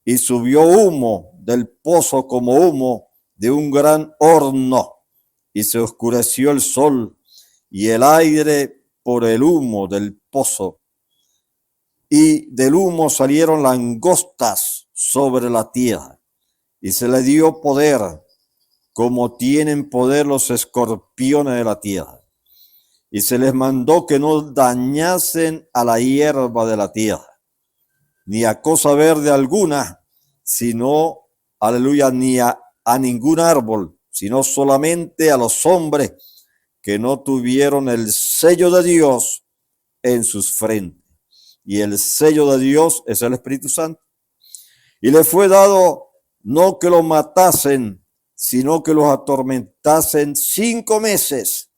y subió humo del pozo como humo de un gran horno y se oscureció el sol y el aire por el humo del pozo. Y del humo salieron langostas sobre la tierra y se le dio poder como tienen poder los escorpiones de la tierra. Y se les mandó que no dañasen a la hierba de la tierra, ni a cosa verde alguna, sino, aleluya, ni a ningún árbol, sino solamente a los hombres que no tuvieron el sello de Dios en sus frentes. Y el sello de Dios es el Espíritu Santo. Y le fue dado no que los matasen, sino que los atormentasen 5 meses.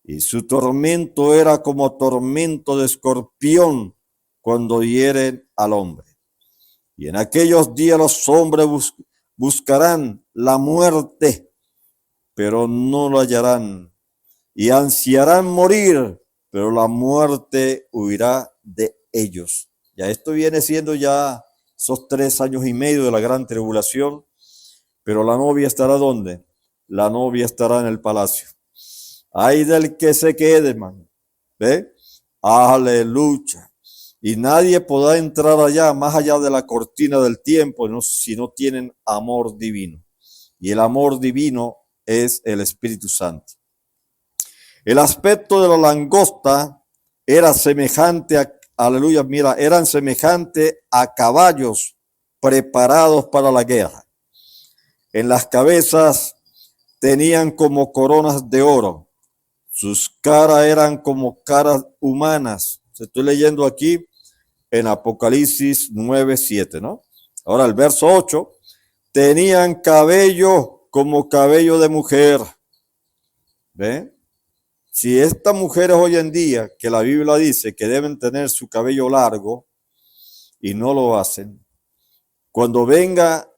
Y su tormento era como tormento de escorpión cuando hieren al hombre. Y en aquellos días los hombres buscarán la muerte, pero no lo hallarán. Y ansiarán morir, pero la muerte huirá de ellos. Ya esto viene siendo ya esos 3 años y medio de la gran tribulación, pero la novia estará ¿dónde? La novia estará en el palacio. Ay del que se quede, hermano. ¿Ve? Aleluya. Y nadie podrá entrar allá, más allá de la cortina del tiempo, si no tienen amor divino. Y el amor divino es el Espíritu Santo. El aspecto de la langosta era semejante a, aleluya, mira, eran semejantes a caballos preparados para la guerra. En las cabezas tenían como coronas de oro. Sus caras eran como caras humanas. Estoy leyendo aquí en Apocalipsis 9:7, ¿no? Ahora el verso 8. Tenían cabello como cabello de mujer. ¿Ve? Si estas mujeres hoy en día, que la Biblia dice que deben tener su cabello largo y no lo hacen, cuando venga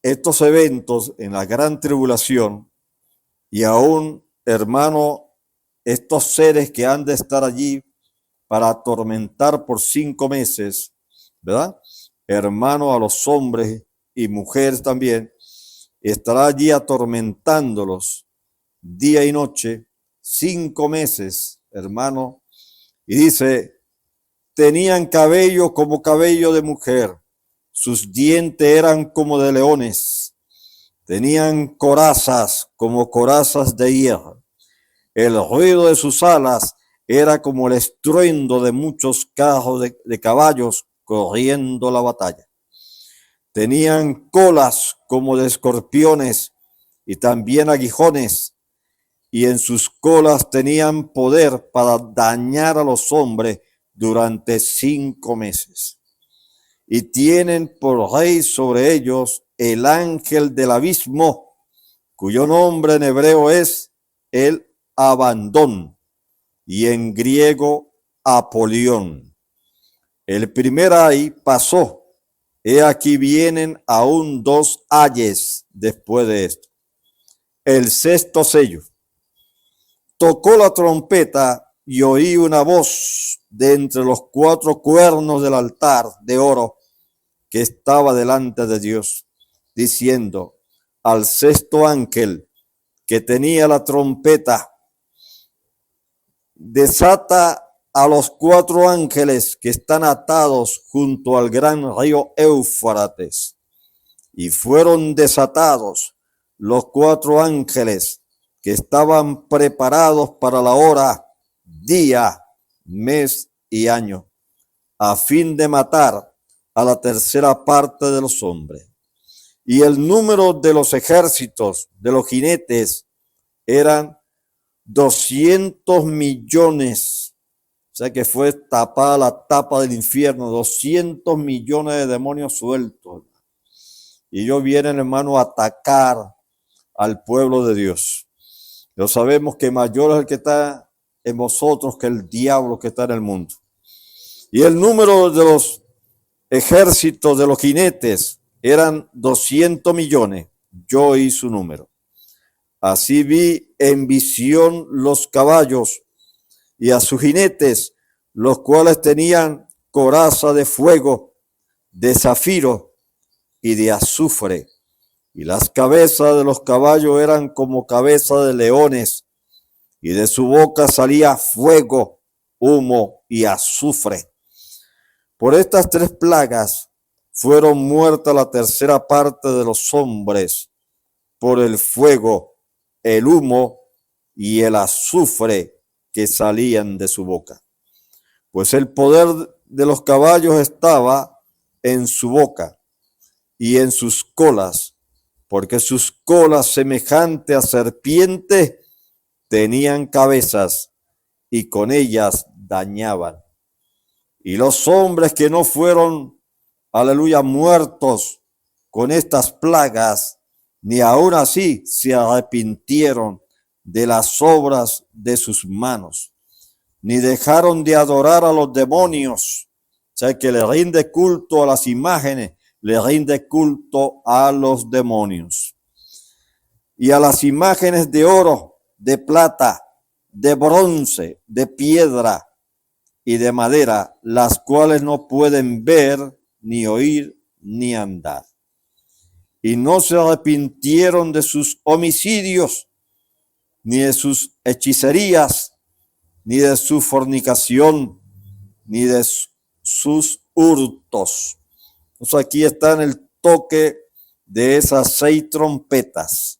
estos eventos en la gran tribulación y aún, hermano, estos seres que han de estar allí para atormentar por 5 meses, ¿verdad? Hermano, a los hombres y mujeres también, estará allí atormentándolos día y noche, 5 meses, hermano. Y dice, tenían cabello como cabello de mujer, sus dientes eran como de leones, tenían corazas como corazas de hierro. El ruido de sus alas era como el estruendo de muchos carros de caballos corriendo la batalla. Tenían colas como de escorpiones y también aguijones, y en sus colas tenían poder para dañar a los hombres durante 5 meses. Y tienen por rey sobre ellos el ángel del abismo, cuyo nombre en hebreo es el Abandón y en griego Apolión. El primer ay pasó, he aquí vienen aún 2 ayes después de esto. El 6º sello. Tocó la trompeta y oí una voz de entre los 4 cuernos del altar de oro que estaba delante de Dios, diciendo al 6º ángel que tenía la trompeta, desata a los 4 ángeles que están atados junto al gran río Éufrates. Y fueron desatados los 4 ángeles que estaban preparados para la hora, día, mes y año, a fin de matar a la tercera parte de los hombres. Y el número de los ejércitos, de los jinetes, eran 200 millones. O sea que fue tapada la tapa del infierno, 200 millones de demonios sueltos. Y ellos vienen, hermano, a atacar al pueblo de Dios. Lo sabemos que mayor es el que está en vosotros que el diablo que está en el mundo. Y el número de los ejércitos de los jinetes eran 200 millones. Yo oí su número. Así vi en visión los caballos y a sus jinetes, los cuales tenían coraza de fuego, de zafiro y de azufre. Y las cabezas de los caballos eran como cabezas de leones, y de su boca salía fuego, humo y azufre. Por estas 3 plagas fueron muertas la tercera parte de los hombres, por el fuego, el humo y el azufre que salían de su boca. Pues el poder de los caballos estaba en su boca y en sus colas, porque sus colas semejantes a serpientes tenían cabezas y con ellas dañaban. Y los hombres que no fueron, aleluya, muertos con estas plagas, ni aun así se arrepintieron de las obras de sus manos, ni dejaron de adorar a los demonios, o sea, que le rinde culto a las imágenes, le rinde culto a los demonios. Y a las imágenes de oro, de plata, de bronce, de piedra y de madera, las cuales no pueden ver, ni oír, ni andar. Y no se arrepintieron de sus homicidios, ni de sus hechicerías, ni de su fornicación, ni de sus hurtos. Entonces aquí está en el toque de esas 6 trompetas.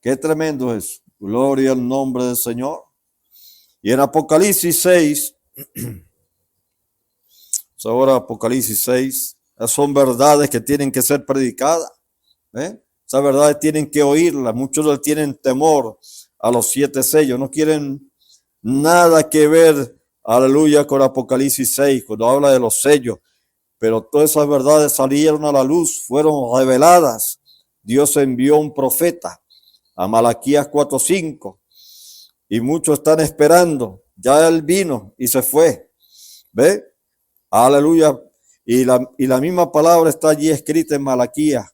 Qué tremendo es. Gloria al nombre del Señor. Y en Apocalipsis 6, ahora Apocalipsis 6, son verdades que tienen que ser predicadas. Esas verdades tienen que oírlas. Muchos le tienen temor a los 7 sellos. No quieren nada que ver, aleluya, con Apocalipsis 6, cuando habla de los sellos. Pero todas esas verdades salieron a la luz, fueron reveladas. Dios envió un profeta a Malaquías 4:5 y muchos están esperando. Ya él vino y se fue. ¿Ve? Aleluya. Y la misma palabra está allí escrita en Malaquías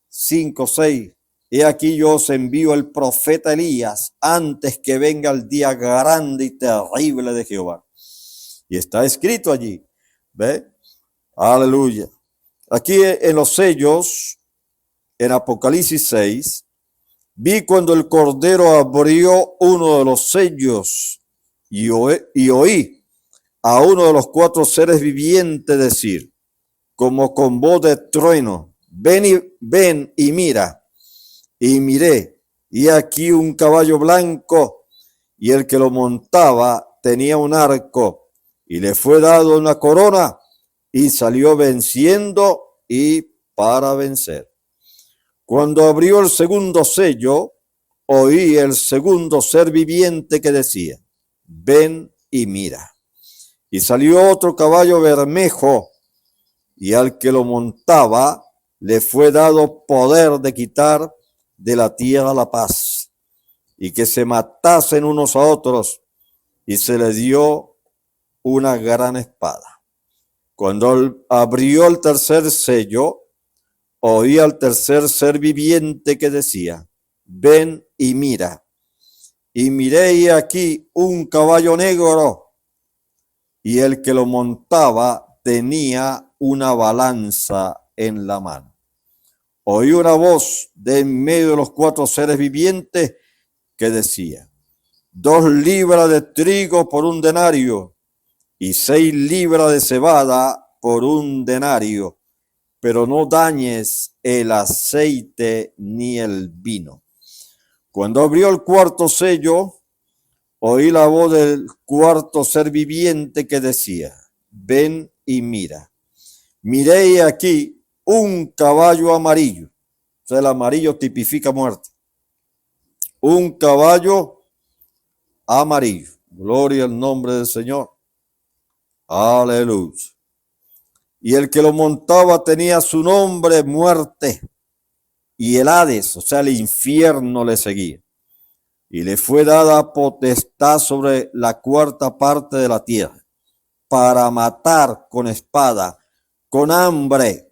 5:6. He aquí yo os envío el profeta Elías antes que venga el día grande y terrible de Jehová. Y está escrito allí. ¿Ve? Aleluya. Aquí en los sellos, en Apocalipsis 6, vi cuando el Cordero abrió uno de los sellos y oí a uno de los 4 seres vivientes decir, como con voz de trueno, ven y mira. Y miré, y aquí un caballo blanco, y el que lo montaba tenía un arco, y le fue dado una corona, y salió venciendo y para vencer. Cuando abrió el segundo sello, oí el segundo ser viviente que decía, ven y mira. Y salió otro caballo bermejo, y al que lo montaba le fue dado poder de quitar de la tierra la paz, y que se matasen unos a otros, y se le dio una gran espada. Cuando abrió el tercer sello, oí al tercer ser viviente que decía, ven y mira. Y miré y aquí un caballo negro, y el que lo montaba tenía una balanza en la mano. Oí una voz de en medio de los 4 seres vivientes que decía, 2 libras de trigo por un denario y 6 libras de cebada por un denario, pero no dañes el aceite ni el vino. Cuando abrió el cuarto sello, oí la voz del cuarto ser viviente que decía, ven y mira. Miré y aquí un caballo amarillo. O sea, el amarillo tipifica muerte. Un caballo amarillo. Gloria al nombre del Señor. Aleluya. Y el que lo montaba tenía su nombre muerte. Y el Hades, o sea, el infierno le seguía. Y le fue dada potestad sobre la 4ª parte de la tierra, para matar con espada, con hambre,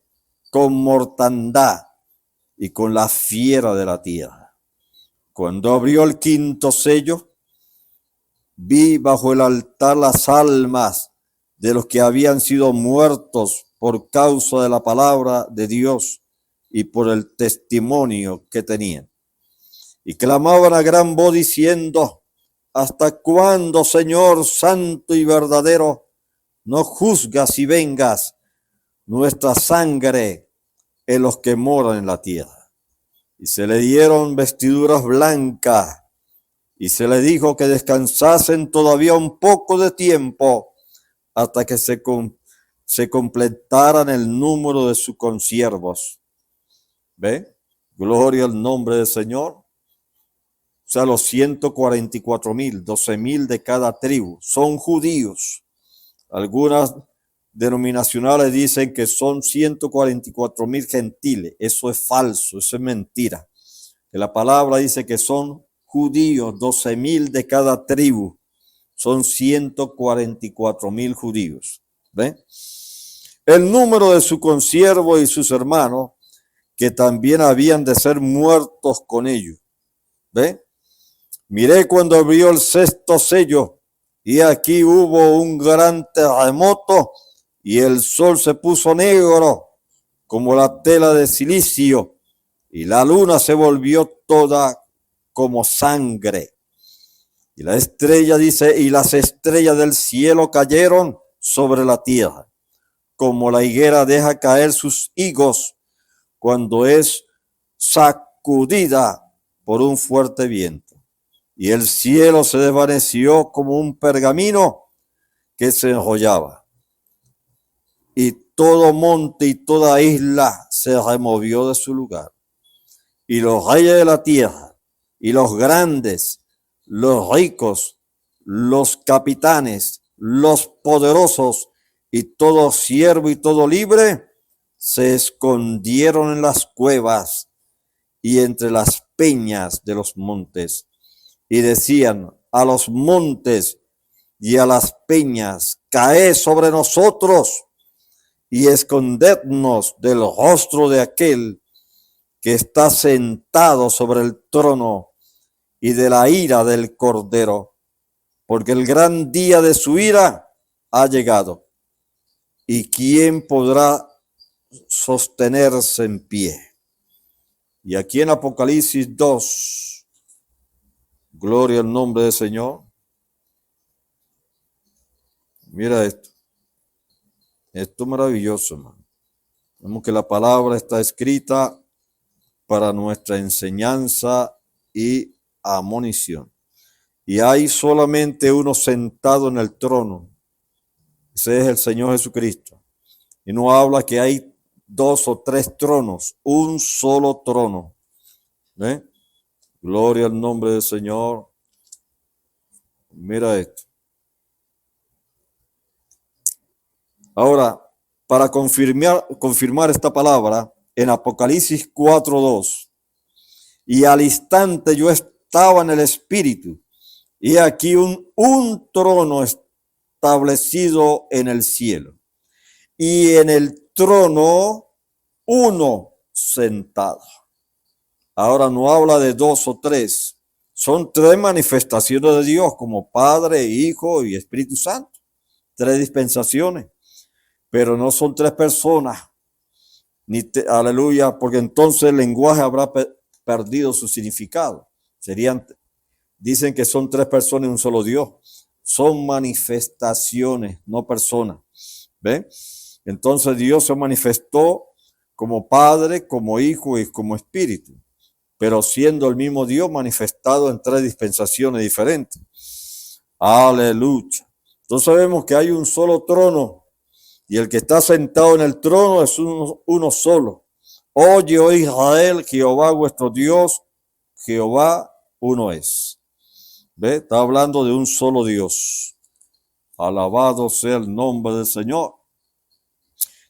con mortandad y con la fiera de la tierra. Cuando abrió el 5º sello, vi bajo el altar las almas de los que habían sido muertos por causa de la palabra de Dios y por el testimonio que tenían. Y clamaban a gran voz diciendo, ¿hasta cuándo, Señor santo y verdadero, no juzgas y vengas nuestra sangre en los que moran en la tierra? y se le dieron vestiduras blancas, y se le dijo que descansasen todavía un poco de tiempo hasta que se completaran el número de sus consiervos. ¿Ve? Gloria al nombre del Señor. O sea, los 144,000, 12,000 de cada tribu, son judíos. Algunas denominacionales dicen que son 144,000 gentiles. Eso es falso, eso es mentira. Que la palabra dice que son judíos, 12,000 de cada tribu. Son 144,000 judíos. ¿Ve? El número de su consiervo y sus hermanos, que también habían de ser muertos con ellos. ¿Ve? Miré cuando abrió el sexto sello, y aquí hubo un gran terremoto, y el sol se puso negro como la tela de silicio, y la luna se volvió toda como sangre. Y la estrella dice, y las estrellas del cielo cayeron sobre la tierra, como la higuera deja caer sus higos cuando es sacudida por un fuerte viento. Y el cielo se desvaneció como un pergamino que se enrollaba. Y todo monte y toda isla se removió de su lugar. Y los reyes de la tierra, y los grandes, los ricos, los capitanes, los poderosos, y todo siervo y todo libre, se escondieron en las cuevas y entre las peñas de los montes. Y decían a los montes y a las peñas, caed sobre nosotros y escondednos del rostro de aquel que está sentado sobre el trono y de la ira del Cordero, porque el gran día de su ira ha llegado. ¿Y quién podrá sostenerse en pie? Y aquí en Apocalipsis 2, gloria al nombre del Señor. Mira esto. Esto es maravilloso, hermano. Vemos que la palabra está escrita para nuestra enseñanza y admonición. Y hay solamente uno sentado en el trono. Ese es el Señor Jesucristo. Y no habla que hay 2 o 3 tronos, un solo trono. ¿Ve? Gloria al nombre del Señor. Mira esto. Ahora, para confirmar esta palabra, en Apocalipsis 4:2, y al instante yo estaba en el Espíritu, y aquí un trono establecido en el cielo, y en el trono uno sentado. Ahora no habla de 2 o 3, son 3 manifestaciones de Dios como Padre, Hijo y Espíritu Santo, 3 dispensaciones, pero no son 3 personas, aleluya, porque entonces el lenguaje habrá perdido su significado. Dicen que son 3 personas y un solo Dios. Son manifestaciones, no personas. ¿Ven? Entonces Dios se manifestó como Padre, como Hijo y como Espíritu, pero siendo el mismo Dios manifestado en 3 dispensaciones diferentes. Aleluya. Entonces vemos que hay un solo trono y el que está sentado en el trono es uno solo. Oye, oh Israel, Jehová vuestro Dios, Jehová uno es. ¿Ve? Está hablando de un solo Dios. Alabado sea el nombre del Señor.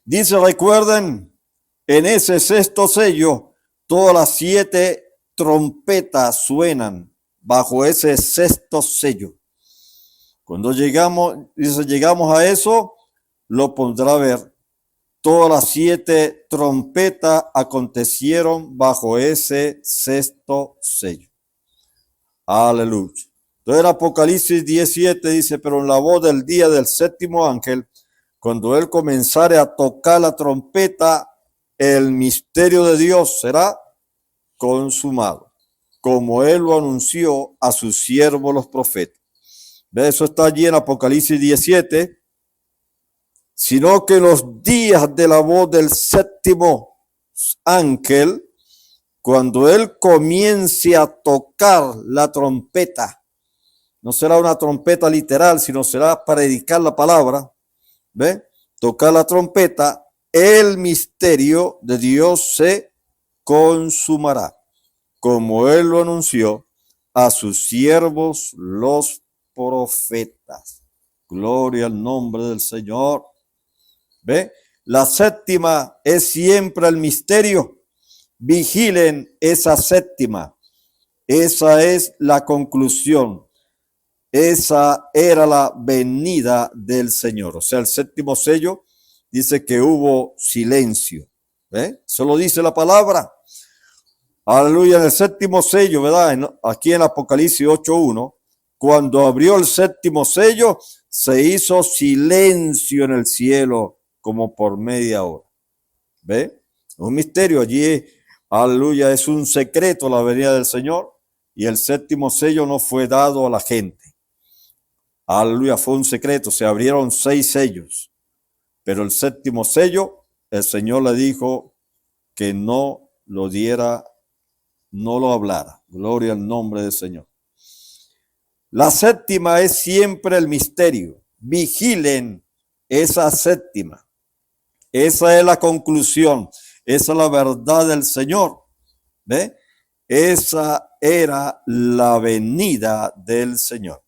Dice, recuerden, en ese sexto sello, todas las 7 trompetas suenan bajo ese sexto sello. Cuando llegamos a eso, lo pondrá a ver. Todas las 7 trompetas acontecieron bajo ese sexto sello. Aleluya. Entonces en Apocalipsis 17 dice, pero en la voz del día del séptimo ángel, cuando él comenzare a tocar la trompeta, el misterio de Dios será consumado, como él lo anunció a sus siervos los profetas. ¿Ve? Eso está allí en Apocalipsis 17. Sino que los días de la voz del séptimo ángel, cuando él comience a tocar la trompeta, no será una trompeta literal, sino será predicar la palabra, ¿ve? Tocar la trompeta, el misterio de Dios se consumará, como él lo anunció a sus siervos los profetas. Gloria al nombre del Señor. ¿Ve? La séptima es siempre el misterio. Vigilen esa séptima. Esa es la conclusión. Esa era la venida del Señor. O sea, el séptimo sello dice que hubo silencio. ¿Ve? Eso lo dice la palabra. Aleluya, en el séptimo sello, ¿verdad? Aquí en Apocalipsis 8:1, cuando abrió el séptimo sello, se hizo silencio en el cielo como por media hora. ¿Ve? Un misterio allí, aleluya, es un secreto la venida del Señor, y el séptimo sello no fue dado a la gente. Aleluya, fue un secreto, se abrieron 6 sellos, pero el séptimo sello, el Señor le dijo que no lo diera, no lo hablara. Gloria al nombre del Señor. La séptima es siempre el misterio. Vigilen esa séptima. Esa es la conclusión. Esa es la verdad del Señor. ¿Ve? Esa era la venida del Señor.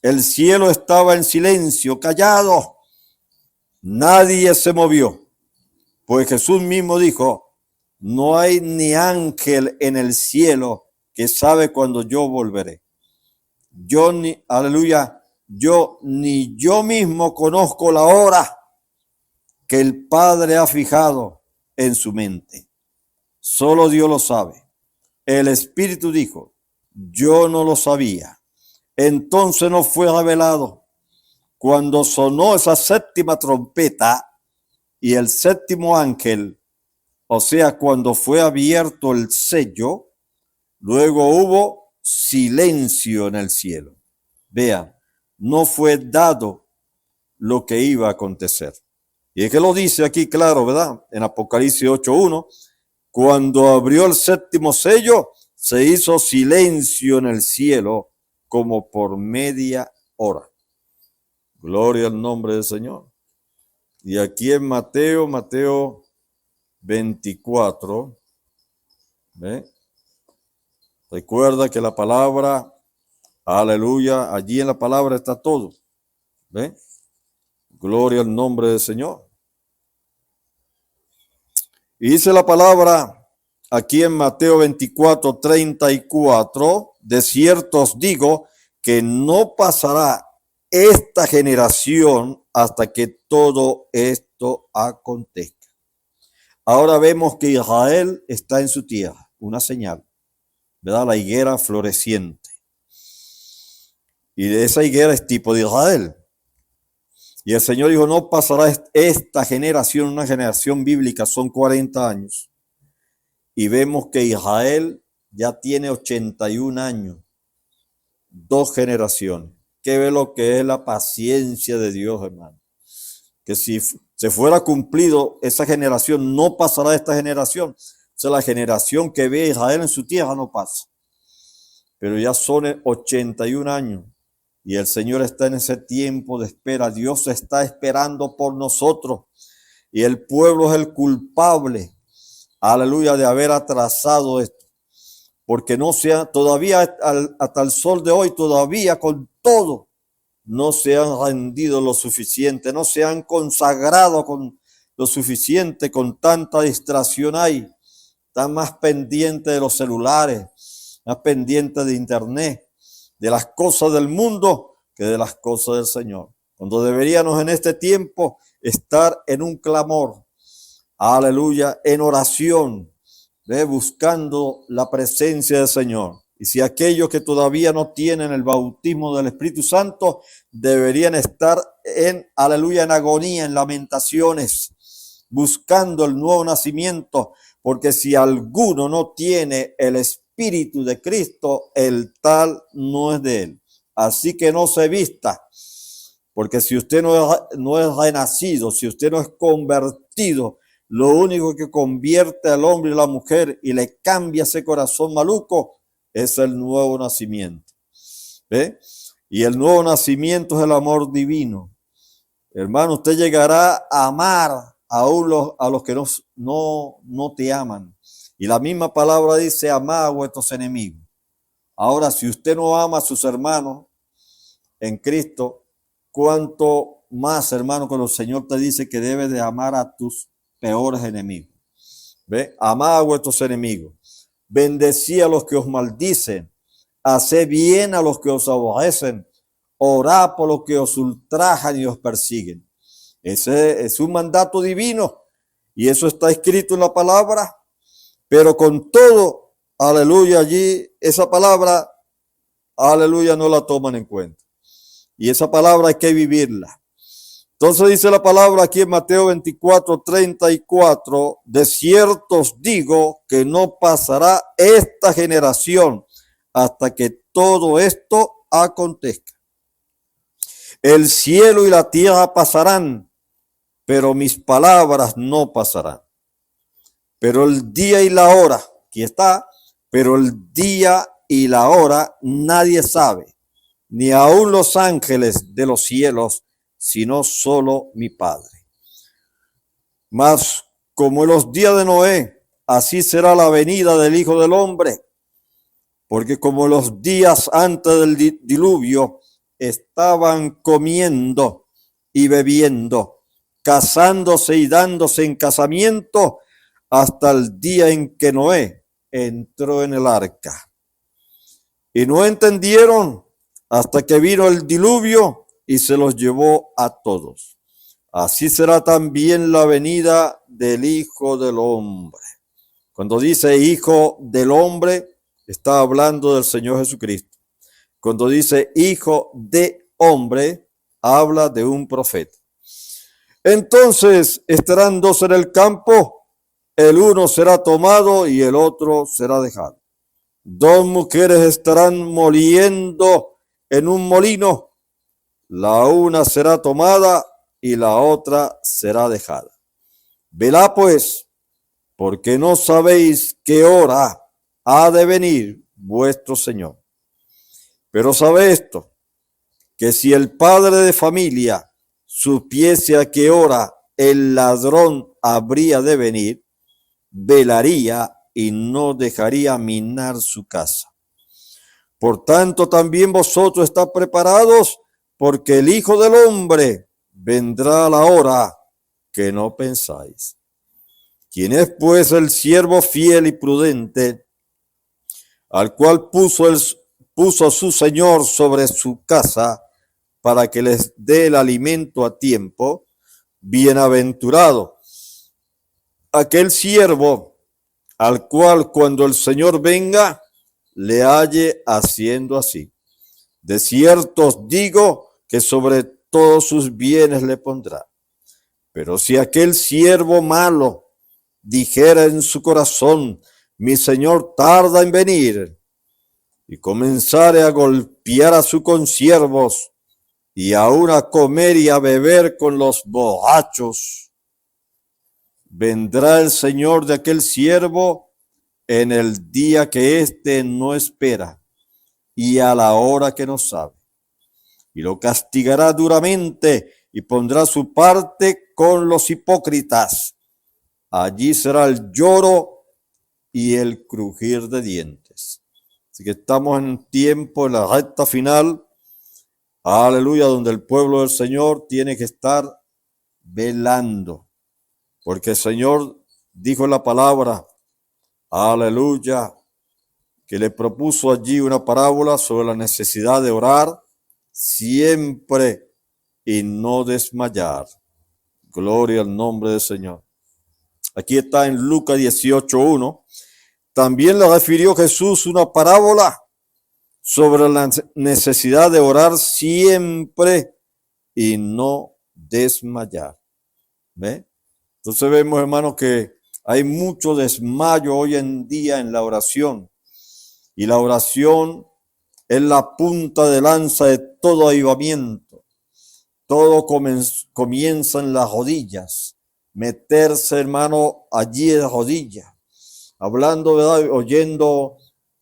El cielo estaba en silencio, callado. Nadie se movió. Pues Jesús mismo dijo, no hay ni ángel en el cielo que sabe cuando yo volveré. Aleluya, ni yo mismo conozco la hora que el Padre ha fijado en su mente. Solo Dios lo sabe. El Espíritu dijo, yo no lo sabía. Entonces nos fue revelado. Cuando sonó esa séptima trompeta y el séptimo ángel, o sea, cuando fue abierto el sello, luego hubo silencio en el cielo. Vean, no fue dado lo que iba a acontecer. Y es que lo dice aquí claro, ¿verdad? En Apocalipsis 8:1, cuando abrió el séptimo sello, se hizo silencio en el cielo como por media hora. Gloria al nombre del Señor. Y aquí en Mateo 24, ¿ve? Recuerda que la palabra, aleluya, allí en la palabra está todo. ¿Ve? Gloria al nombre del Señor. Y dice la palabra aquí en Mateo 24:34, de cierto os digo que no pasará esta generación hasta que todo esto acontezca. Ahora vemos que Israel está en su tierra, una señal, ¿verdad? La higuera floreciente. Y de esa higuera es tipo de Israel. Y el Señor dijo, no pasará esta generación, una generación bíblica, son 40 años. Y vemos que Israel ya tiene 81 años, 2 generaciones. ¿Qué ve lo que es la paciencia de Dios, hermano? Que si se fuera cumplido esa generación, no pasará esta generación. O sea, la generación que ve a Israel en su tierra no pasa. Pero ya son 81 años. Y el Señor está en ese tiempo de espera. Dios está esperando por nosotros. Y el pueblo es el culpable, aleluya, de haber atrasado esto. Porque no sea, todavía hasta el sol de hoy, todavía con todo, no se han rendido lo suficiente, no se han consagrado con lo suficiente, con tanta distracción hay. Están más pendientes de los celulares, más pendientes de internet, de las cosas del mundo que de las cosas del Señor. Cuando deberíamos en este tiempo estar en un clamor, aleluya, en oración, buscando la presencia del Señor. Y si aquellos que todavía no tienen el bautismo del Espíritu Santo deberían estar aleluya, en agonía, en lamentaciones, buscando el nuevo nacimiento, porque si alguno no tiene el Espíritu de Cristo, el tal no es de él. Así que no se vista, porque si usted no es renacido, si usted no es convertido, lo único que convierte al hombre y a la mujer y le cambia ese corazón maluco es el nuevo nacimiento. ¿Ve? Y el nuevo nacimiento es el amor divino. Hermano, usted llegará a amar a los que no te aman. Y la misma palabra dice, amad a vuestros enemigos. Ahora, si usted no ama a sus hermanos en Cristo, ¿cuánto más, hermano, cuando el Señor te dice que debes de amar a tus peores enemigos? ¿Ve? Amad a vuestros enemigos. Bendecid a los que os maldicen. Haced bien a los que os aborrecen. Orad por los que os ultrajan y os persiguen. Ese es un mandato divino. Y eso está escrito en la palabra. Pero con todo, aleluya, allí esa palabra, aleluya, no la toman en cuenta. Y esa palabra hay que vivirla. Entonces dice la palabra aquí en Mateo 24:34, de cierto os digo que no pasará esta generación hasta que todo esto acontezca. El cielo y la tierra pasarán, pero mis palabras no pasarán. Pero el día y la hora, aquí está, pero el día y la hora nadie sabe, ni aun los ángeles de los cielos, sino solo mi Padre. Mas como en los días de Noé, así será la venida del Hijo del Hombre, porque como los días antes del diluvio estaban comiendo y bebiendo, casándose y dándose en casamiento, hasta el día en que Noé entró en el arca. Y no entendieron hasta que vino el diluvio y se los llevó a todos. Así será también la venida del Hijo del Hombre. Cuando dice Hijo del Hombre, está hablando del Señor Jesucristo. Cuando dice Hijo de Hombre, habla de un profeta. Entonces estarán dos en el campo, el uno será tomado y el otro será dejado. Dos mujeres estarán moliendo en un molino, la una será tomada y la otra será dejada. Velad pues, porque no sabéis qué hora ha de venir vuestro Señor. Pero sabe esto, que si el padre de familia supiese a qué hora el ladrón habría de venir, velaría y no dejaría minar su casa. Por tanto, también vosotros estáis preparados, porque el Hijo del Hombre vendrá a la hora que no pensáis. ¿Quién es pues el siervo fiel y prudente, al cual puso su Señor sobre su casa para que les dé el alimento a tiempo? Bienaventurado aquel siervo al cual cuando el Señor venga le halle haciendo así. De cierto os digo que sobre todos sus bienes le pondrá. Pero si aquel siervo malo dijera en su corazón, mi Señor tarda en venir, y comenzare a golpear a sus consiervos, y aún a comer y a beber con los borrachos, vendrá el Señor de aquel siervo en el día que éste no espera y a la hora que no sabe, y lo castigará duramente y pondrá su parte con los hipócritas. Allí será el lloro y el crujir de dientes. Así que estamos en un tiempo, en la recta final, aleluya, donde el pueblo del Señor tiene que estar velando, porque el Señor dijo en la palabra, aleluya, que le propuso allí una parábola sobre la necesidad de orar siempre y no desmayar. Gloria al nombre del Señor. Aquí está en Lucas 18:1. También le refirió Jesús una parábola sobre la necesidad de orar siempre y no desmayar. ¿Ve? Entonces vemos, hermanos, que hay mucho desmayo hoy en día en la oración. Y la oración es la punta de lanza de todo avivamiento. Todo comienza en las rodillas. meterse, hermano, allí de rodillas, hablando, ¿verdad? Oyendo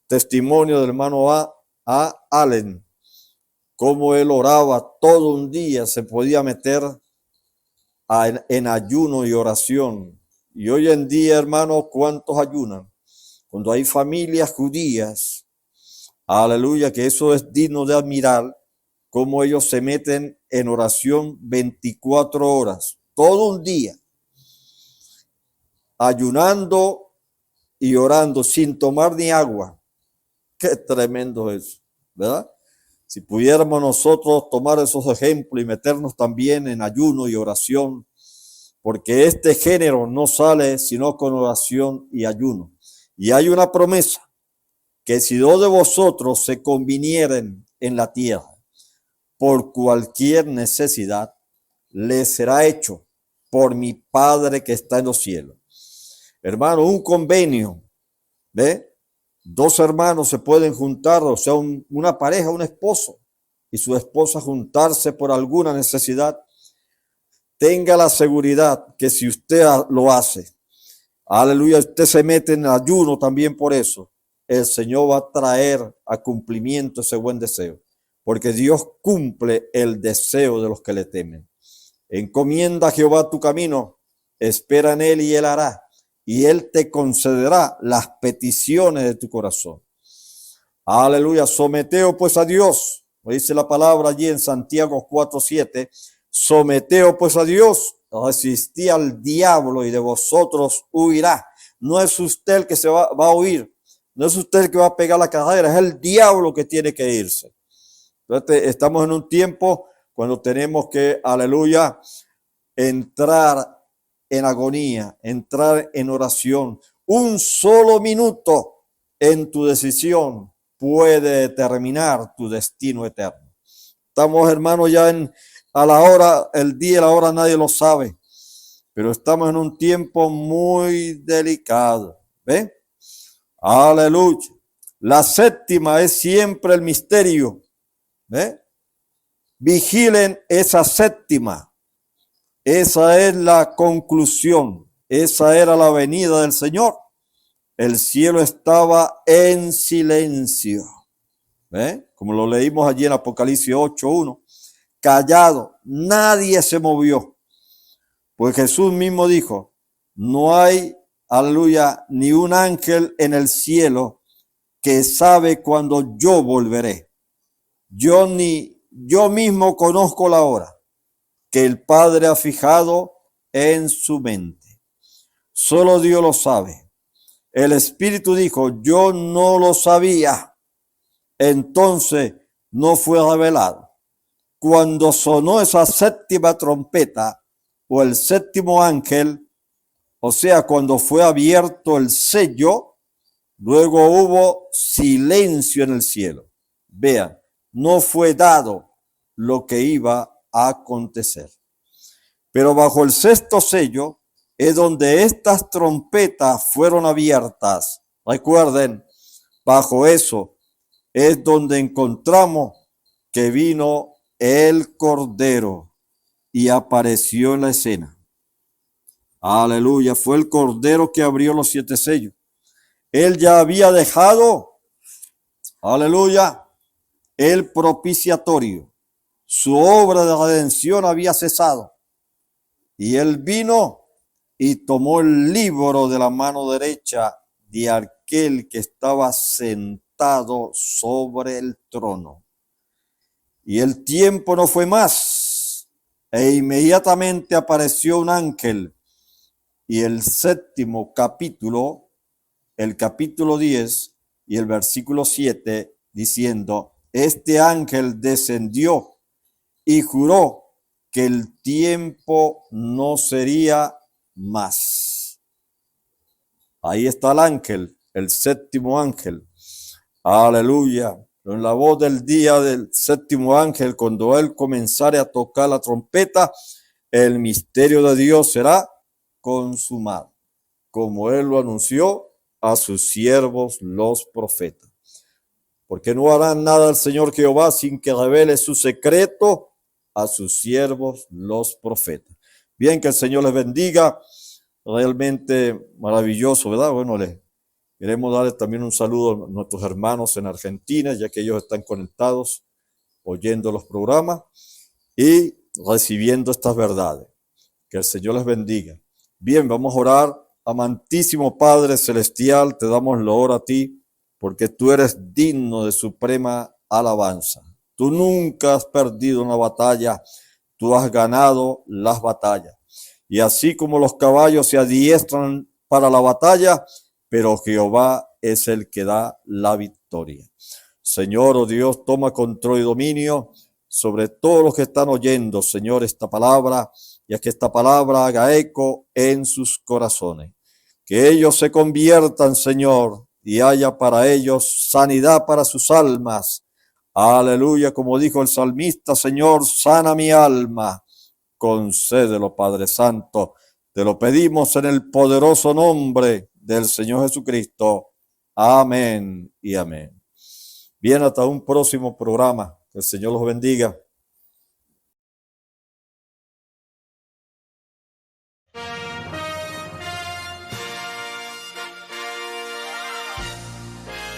testimonio del hermano A. Allen, cómo él oraba todo un día, se podía meter en ayuno y oración. Y hoy en día, hermano, ¿cuántos ayunan? Cuando hay familias judías, aleluya, que eso es digno de admirar, cómo ellos se meten en oración 24 horas, todo un día, ayunando y orando sin tomar ni agua. Qué tremendo es, ¿verdad? Si pudiéramos nosotros tomar esos ejemplos y meternos también en ayuno y oración, porque este género no sale sino con oración y ayuno. Y hay una promesa, que si dos de vosotros se convinieren en la tierra por cualquier necesidad, les será hecho por mi Padre que está en los cielos. Hermano, un convenio, ¿ve? Dos hermanos se pueden juntar, o sea, una pareja, un esposo y su esposa juntarse por alguna necesidad. Tenga la seguridad que si usted lo hace, aleluya, usted se mete en ayuno también por eso, el Señor va a traer a cumplimiento ese buen deseo, porque Dios cumple el deseo de los que le temen. Encomienda a Jehová tu camino, espera en él y él hará, y él te concederá las peticiones de tu corazón. Aleluya, someteos pues a Dios, dice la palabra allí en Santiago 4:7, someteos pues a Dios, resistí al diablo y de vosotros huirá. No es usted el que se va a huir, no es usted el que va a pegar la carrera, es el diablo que tiene que irse. Entonces estamos en un tiempo cuando tenemos que, aleluya, entrar en agonía, entrar en oración. Un solo minuto en tu decisión puede determinar tu destino eterno. Estamos, hermanos, ya a la hora, el día y la hora nadie lo sabe, pero estamos en un tiempo muy delicado. ¿Ve? Aleluya. La séptima es siempre el misterio. ¿Ve? Vigilen esa séptima. Esa es la conclusión. Esa era la venida del Señor. El cielo estaba en silencio. ¿Ve? Como lo leímos allí en Apocalipsis 8:1. Callado, nadie se movió. Pues Jesús mismo dijo, no hay, aleluya, ni un ángel en el cielo que sabe cuándo yo volveré. Yo mismo conozco la hora que el Padre ha fijado en su mente. Solo Dios lo sabe. El Espíritu dijo, yo no lo sabía. Entonces no fue revelado. Cuando sonó esa séptima trompeta o el séptimo ángel, o sea, cuando fue abierto el sello, luego hubo silencio en el cielo. Vean, no fue dado lo que iba a acontecer. Pero bajo el sexto sello es donde estas trompetas fueron abiertas. Recuerden, bajo eso es donde encontramos que vino el Cordero y apareció en la escena. Aleluya, fue el Cordero que abrió los 7 sellos. Él ya había dejado, aleluya, el propiciatorio. Su obra de redención había cesado. Y él vino y tomó el libro de la mano derecha de aquel que estaba sentado sobre el trono. Y el tiempo no fue más. E inmediatamente apareció un ángel. Y el séptimo capítulo, el capítulo 10 y el versículo 7, diciendo, este ángel descendió y juró que el tiempo no sería más. Ahí está el ángel, el séptimo ángel. Aleluya. En la voz del día del séptimo ángel, cuando él comenzare a tocar la trompeta, el misterio de Dios será consumado, como él lo anunció a sus siervos los profetas. Porque no harán nada el Señor Jehová sin que revele su secreto a sus siervos los profetas. Bien, que el Señor les bendiga. Realmente maravilloso, ¿verdad? Bueno, les queremos darles también un saludo a nuestros hermanos en Argentina, ya que ellos están conectados, oyendo los programas y recibiendo estas verdades. Que el Señor les bendiga. Bien, vamos a orar. Amantísimo Padre Celestial, te damos loor a ti, porque tú eres digno de suprema alabanza. Tú nunca has perdido una batalla, tú has ganado las batallas. Y así como los caballos se adiestran para la batalla, pero Jehová es el que da la victoria. Señor, oh Dios, toma control y dominio sobre todos los que están oyendo, Señor, esta palabra, y a que esta palabra haga eco en sus corazones. Que ellos se conviertan, Señor, y haya para ellos sanidad para sus almas. Aleluya, como dijo el salmista, Señor, sana mi alma. Concédelo, Padre Santo. Te lo pedimos en el poderoso nombre del Señor Jesucristo. Amén y amén. Bien, hasta un próximo programa. Que el Señor los bendiga.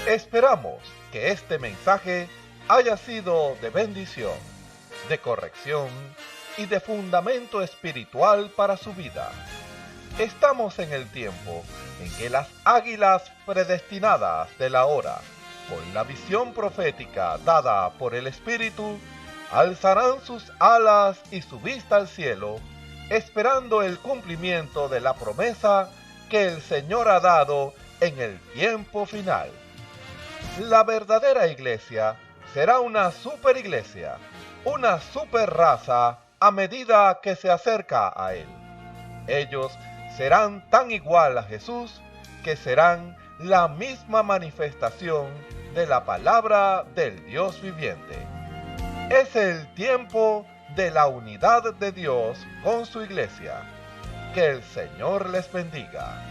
Esperamos que este mensaje haya sido de bendición, de corrección y de fundamento espiritual para su vida. Estamos en el tiempo en que las águilas predestinadas de la hora, con la visión profética dada por el Espíritu, alzarán sus alas y su vista al cielo, esperando el cumplimiento de la promesa que el Señor ha dado en el tiempo final. La verdadera iglesia será una superiglesia, una superraza a medida que se acerca a Él. Ellos serán tan igual a Jesús que serán la misma manifestación de la palabra del Dios viviente. Es el tiempo de la unidad de Dios con su iglesia. Que el Señor les bendiga.